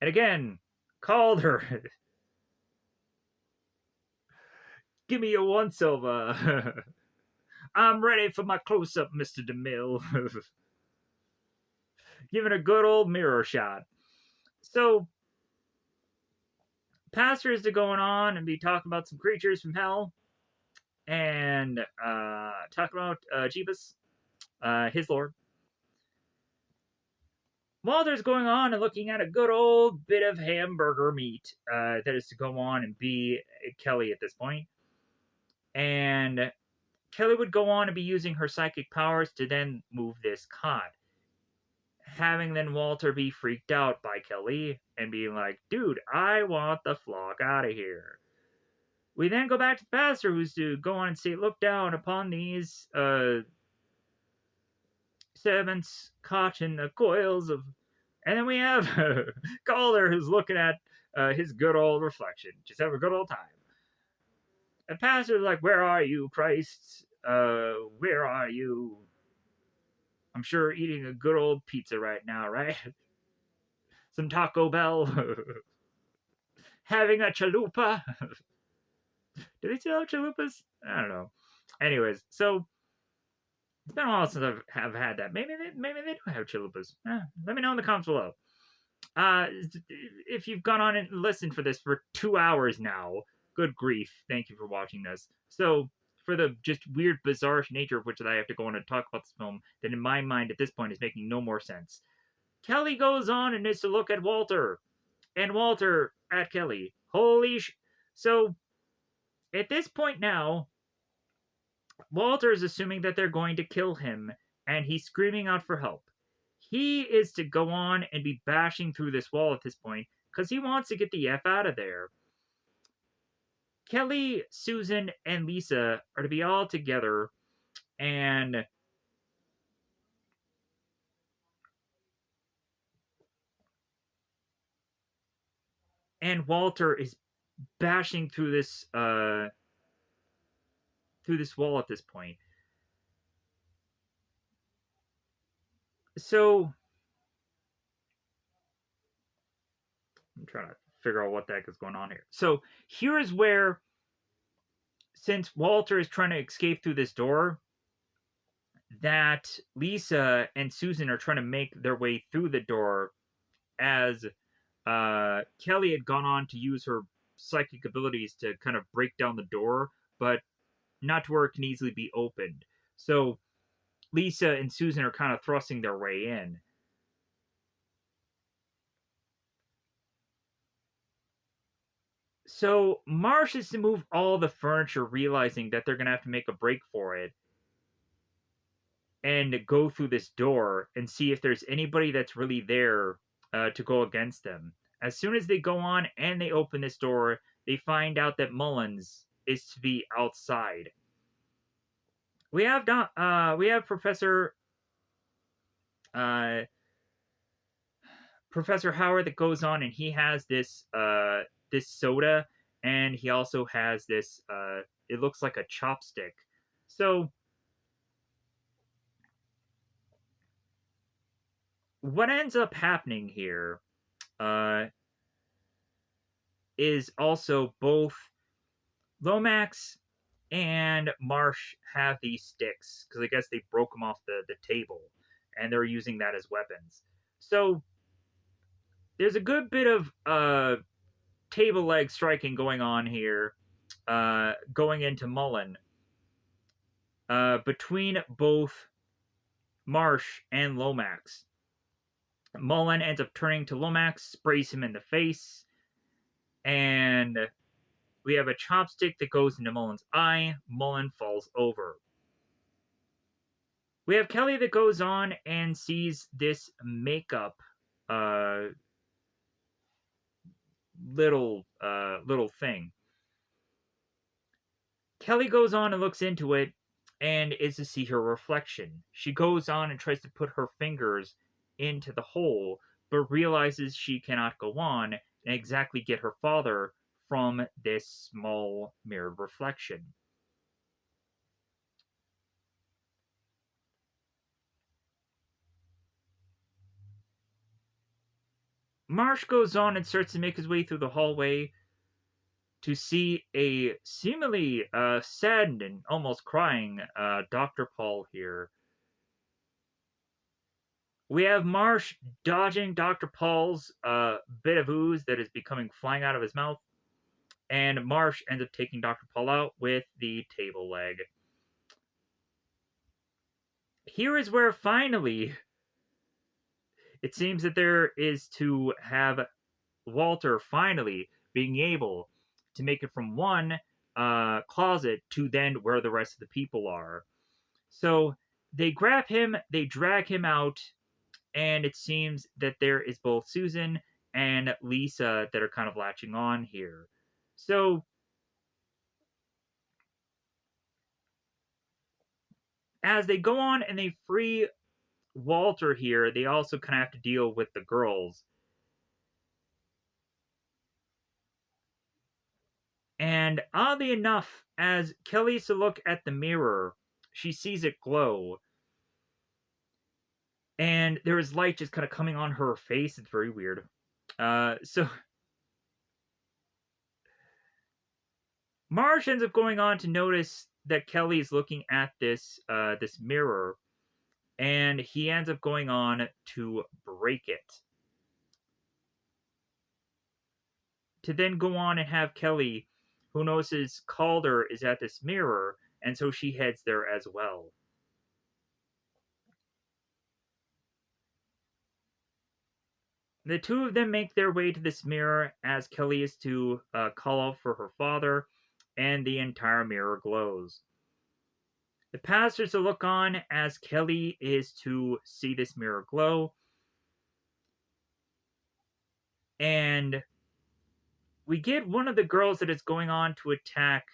And again, called her. Give me a once over. I'm ready for my close up, Mr. DeMille. Giving a good old mirror shot. So, pastors are going on and be talking about some creatures from hell and talk about Jeebus, his lord. Walter's going on and looking at a good old bit of hamburger meat that is to go on and be Kelly at this point. And Kelly would go on to be using her psychic powers to then move this cot. Having then Walter be freaked out by Kelly and being like, dude, I want the flock out of here. We then go back to the pastor who's to go on and say, look down upon these servants caught in the coils of. And then we have Calder who's looking at his good old reflection. Just have a good old time. The pastor's like, where are you, Christ? Where are you? I'm sure eating a good old pizza right now, right? Some Taco Bell. Having a chalupa. Do they still have chalupas? I don't know. Anyways, so it's been a while since I've had that. Maybe they do have chalupas. Let me know in the comments below. If you've gone on and listened for this for 2 hours now, good grief, thank you for watching this. So, for the just weird, bizarre nature of which I have to go on and talk about this film, that in my mind at this point is making no more sense. Kelly goes on and is to look at Walter, and Walter at Kelly. Holy sh! So, at this point now, Walter is assuming that they're going to kill him, and he's screaming out for help. He is to go on and be bashing through this wall at this point because he wants to get the F out of there. Kelly, Susan, and Lisa are to be all together, and Walter is bashing through this wall at this point. So I'm trying to figure out what the heck is going on here. So here is where, since Walter is trying to escape through this door, that Lisa and Susan are trying to make their way through the door as Kelly had gone on to use her psychic abilities to kind of break down the door, but not to where it can easily be opened. So Lisa and Susan are kind of thrusting their way in. So Marsh is to move all the furniture, realizing that they're going to have to make a break for it and go through this door and see if there's anybody that's really there to go against them. As soon as they go on and they open this door, they find out that Mullins is to be outside. We have Professor Professor Howard that goes on and he has this this soda, and he also has this it looks like a chopstick. So what ends up happening here is also both Lomax and Marsh have these sticks because I guess they broke them off the table and they're using that as weapons. So there's a good bit of table leg striking going on here, going into Mullen, between both Marsh and Lomax. Mullen ends up turning to Lomax, sprays him in the face, and we have a chopstick that goes into Mullen's eye. Mullen falls over. We have Kelly that goes on and sees this makeup little thing. Kelly goes on and looks into it and is to see her reflection. She goes on and tries to put her fingers into the hole, but realizes she cannot go on and exactly get her father from this small mirrored reflection. Marsh goes on and starts to make his way through the hallway to see a seemingly saddened and almost crying Dr. Paul here. We have Marsh dodging Dr. Paul's bit of ooze that is becoming flying out of his mouth, and Marsh ends up taking Dr. Paul out with the table leg. Here is where finally It seems that there is to have Walter finally being able to make it from one closet to then where the rest of the people are. So they grab him, they drag him out, and it seems that there is both Susan and Lisa that are kind of latching on here. So as they go on and they free Walter here, they also kind of have to deal with the girls. And oddly enough, as Kelly's to look at the mirror, she sees it glow. And there is light just kind of coming on her face. It's very weird. So Marsh ends up going on to notice that Kelly is looking at this mirror, and he ends up going on to break it. To then go on and have Kelly, who notices Calder is at this mirror, and so she heads there as well. The two of them make their way to this mirror as Kelly is to call out for her father, and the entire mirror glows. The pastor's to look on as Kelly is to see this mirror glow, and we get one of the girls that is going on to attack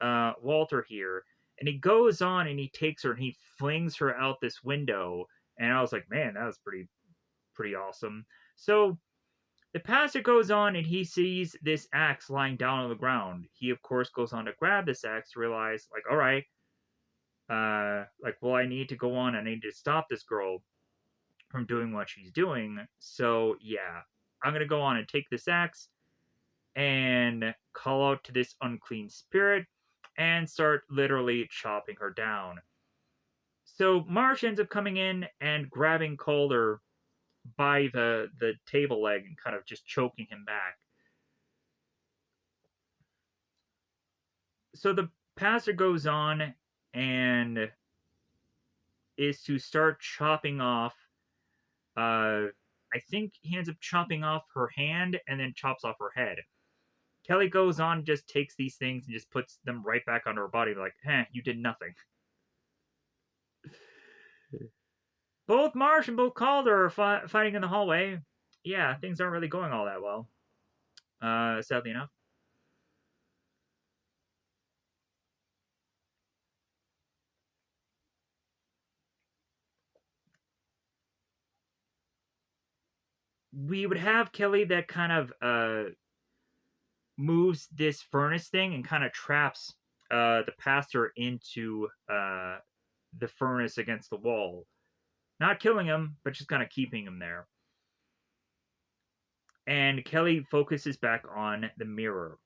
Walter here, and he goes on and he takes her and he flings her out this window, and I was like, man, that was pretty awesome. So the pastor goes on and he sees this axe lying down on the ground. He of course goes on to grab this axe to realize, like, all right, well, I need to go on. I need to stop this girl from doing what she's doing. So yeah, I'm gonna go on and take this axe and call out to this unclean spirit and start literally chopping her down. So Marsh ends up coming in and grabbing Calder by the table leg and kind of just choking him back. So the pastor goes on and is to start chopping off. I think he ends up chopping off her hand and then chops off her head. Kelly goes on, just takes these things and just puts them right back on her body, like, you did nothing. Both Marsh and both Calder are fighting in the hallway. Yeah, things aren't really going all that well, sadly enough. We would have Kelly that kind of moves this furnace thing and kind of traps the pastor into the furnace against the wall. Not killing him, but just kind of keeping him there. And Kelly focuses back on the mirror.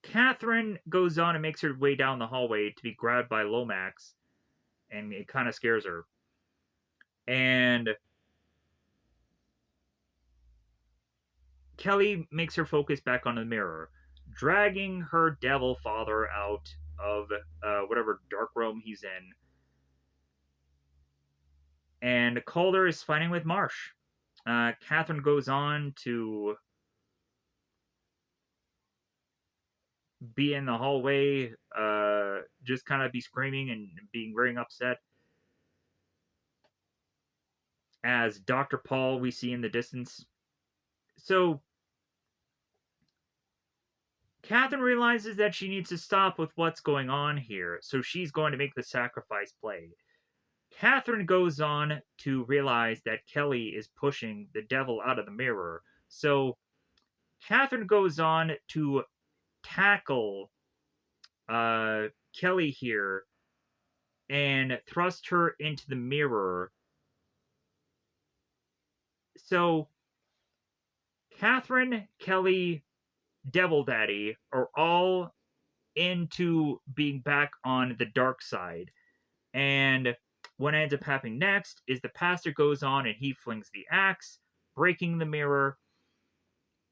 Catherine goes on and makes her way down the hallway to be grabbed by Lomax, and it kind of scares her. And Kelly makes her focus back on the mirror, dragging her devil father out of whatever dark realm he's in. And Calder is fighting with Marsh. Catherine goes on to be in the hallway, just kind of be screaming and being very upset. As Dr. Paul we see in the distance. So Catherine realizes that she needs to stop with what's going on here, so she's going to make the sacrifice play. Catherine goes on to realize that Kelly is pushing the devil out of the mirror, so Catherine goes on to tackle Kelly here and thrust her into the mirror. So Catherine, Kelly, Devil Daddy are all into being back on the dark side. And what ends up happening next is the pastor goes on and he flings the axe, breaking the mirror.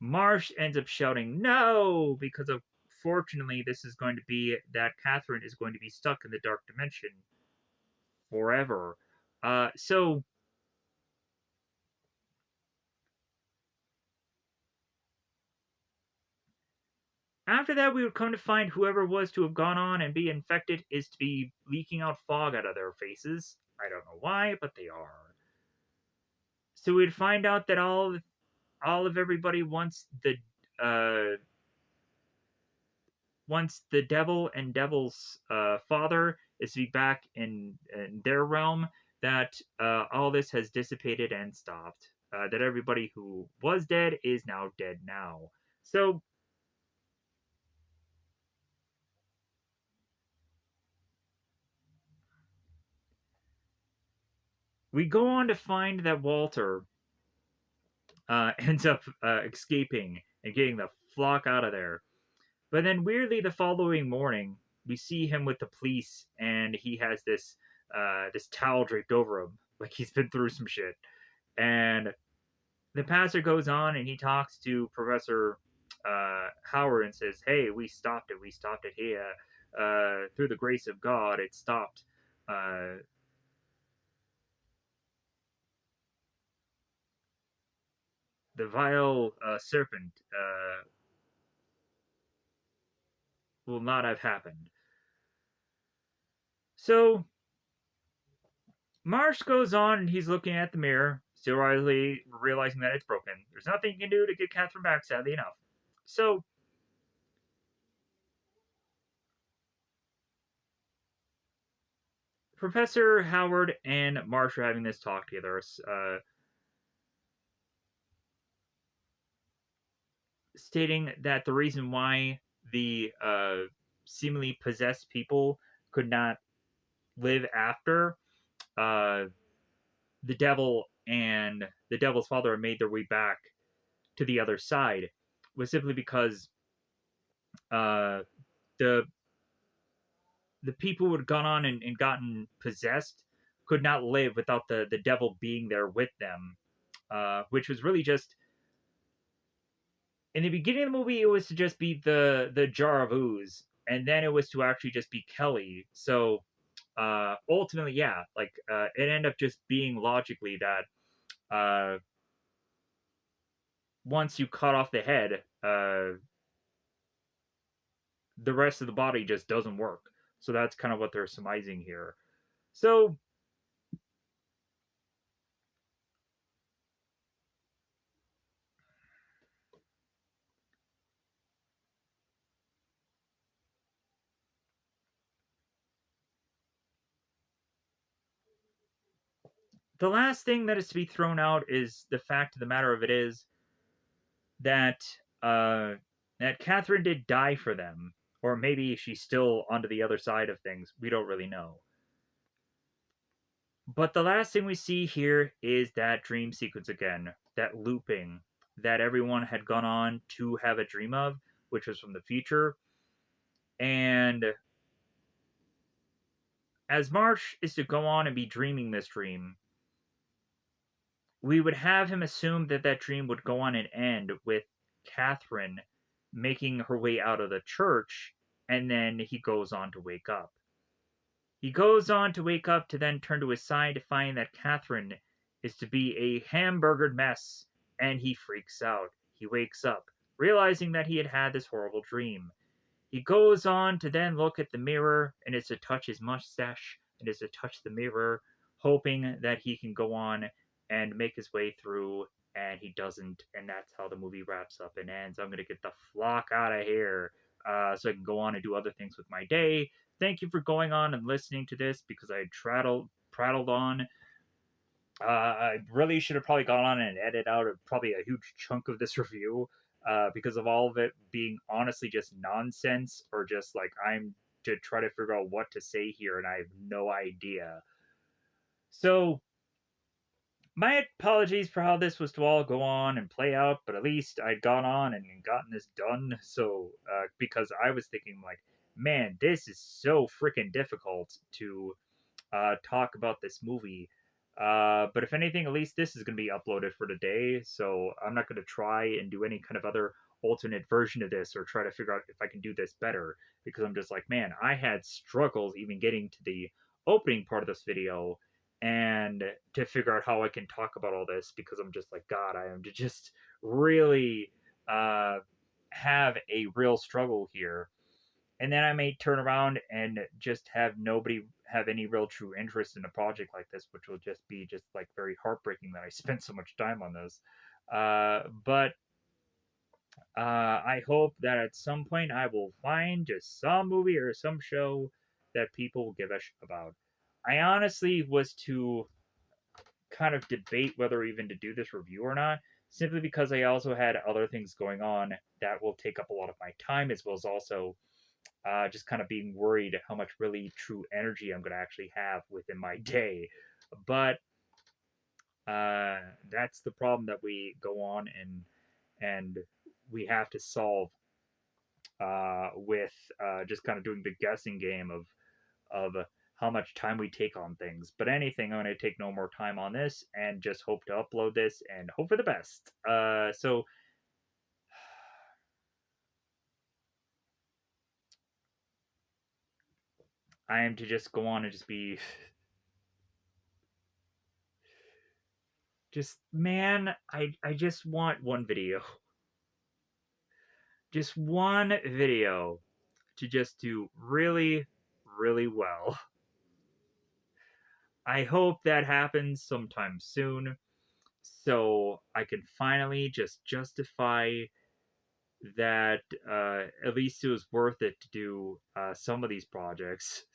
Marsh ends up shouting no, because unfortunately this is going to be that Catherine is going to be stuck in the dark dimension forever. So after that, we would come to find whoever was to have gone on and be infected is to be leaking out fog out of their faces. I don't know why, but they are. So we'd find out that all of everybody uh, wants the devil and devil's father is to be back in their realm. That all this has dissipated and stopped. That everybody who was dead is now dead now. So we go on to find that Walter ends up escaping and getting the flock out of there. But then, weirdly, the following morning, we see him with the police, and he has this towel draped over him, like he's been through some shit. And the pastor goes on, and he talks to Professor Howard and says, "Hey, we stopped it. We stopped it here. Through the grace of God, it stopped. Uh, the vile serpent will not have happened." So Marsh goes on and he's looking at the mirror, still realizing that it's broken. There's nothing he can do to get Catherine back, sadly enough. So Professor Howard and Marsh are having this talk together, stating that the reason why the seemingly possessed people could not live after uh, the devil and the devil's father made their way back to the other side was simply because uh, the the people who had gone on and gotten possessed could not live without the devil being there with them, which was really just in the beginning of the movie. It was to just be the jar of ooze, and then it was to actually just be Kelly. So ultimately, yeah, like it ended up just being logically that once you cut off the head, the rest of the body just doesn't work. So that's kind of what they're surmising here. So the last thing that is to be thrown out is the fact of the matter of it is that uh, that Catherine did die for them, or maybe she's still onto the other side of things. We don't really know. But the last thing we see here is that dream sequence again, that looping that everyone had gone on to have a dream of, which was from the future. And as Marsh is to go on and be dreaming this dream, we would have him assume that that dream would go on and end with Catherine making her way out of the church, and then he goes on to wake up. He goes on to wake up to then turn to his side to find that Catherine is to be a hamburgered mess, and he freaks out. He wakes up, realizing that he had had this horrible dream. He goes on to then look at the mirror and is to touch his mustache and is to touch the mirror, hoping that he can go on and make his way through, and he doesn't, and that's how the movie wraps up and ends. I'm gonna get the flock out of here so I can go on and do other things with my day. Thank you for going on and listening to this because I prattled on. I really should have probably gone on and edited out probably a huge chunk of this review because of all of it being honestly just nonsense or just like I'm to try to figure out what to say here and I have no idea. So my apologies for how this was to all go on and play out, but at least I'd gone on and gotten this done. So because I was thinking like, man, this is so freaking difficult to talk about this movie. But if anything, at least this is going to be uploaded for today. So I'm not going to try and do any kind of other alternate version of this or try to figure out if I can do this better because I'm just like, man, I had struggles even getting to the opening part of this video. and to figure out how I can talk about all this because I'm just like, God, I am to just really uh, have a real struggle here. And then I may turn around and just have nobody have any real true interest in a project like this, which will just be just like very heartbreaking that I spent so much time on this. But I hope that at some point I will find just some movie or some show that people will give a about. I honestly was to kind of debate whether even to do this review or not, simply because I also had other things going on that will take up a lot of my time, as well as also just kind of being worried how much really true energy I'm going to actually have within my day. But uh, that's the problem that we go on and we have to solve with just kind of doing the guessing game of how much time we take on things. But anything, I'm going to take no more time on this and just hope to upload this and hope for the best. So I am to just go on and just be just man, I just want one video. Just one video to just do really, really well. I hope that happens sometime soon so I can finally just justify that at least it was worth it to do some of these projects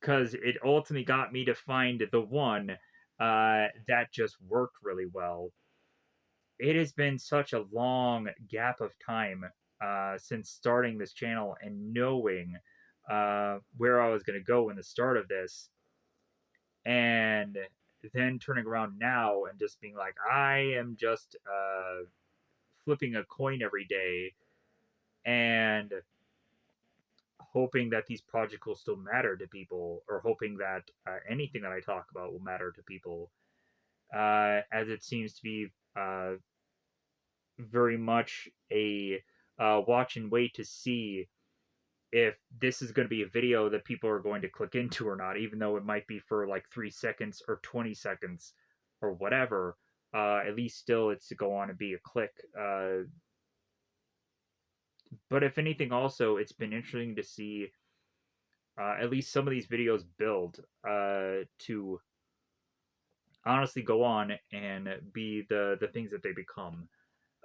because it ultimately got me to find the one that just worked really well. It has been such a long gap of time since starting this channel and knowing where I was going to go in the start of this, and then turning around now and just being like, I am just flipping a coin every day and hoping that these projects will still matter to people, or hoping that anything that I talk about will matter to people, as it seems to be very much a watch and wait to see if this is going to be a video that people are going to click into or not, even though it might be for like 3 seconds or 20 seconds or whatever. At least still, it's to go on and be a click. But if anything, also, it's been interesting to see at least some of these videos build to honestly go on and be the things that they become.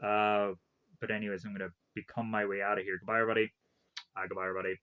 Uh, but anyways, I'm gonna become my way out of here. Goodbye, everybody. Goodbye, everybody.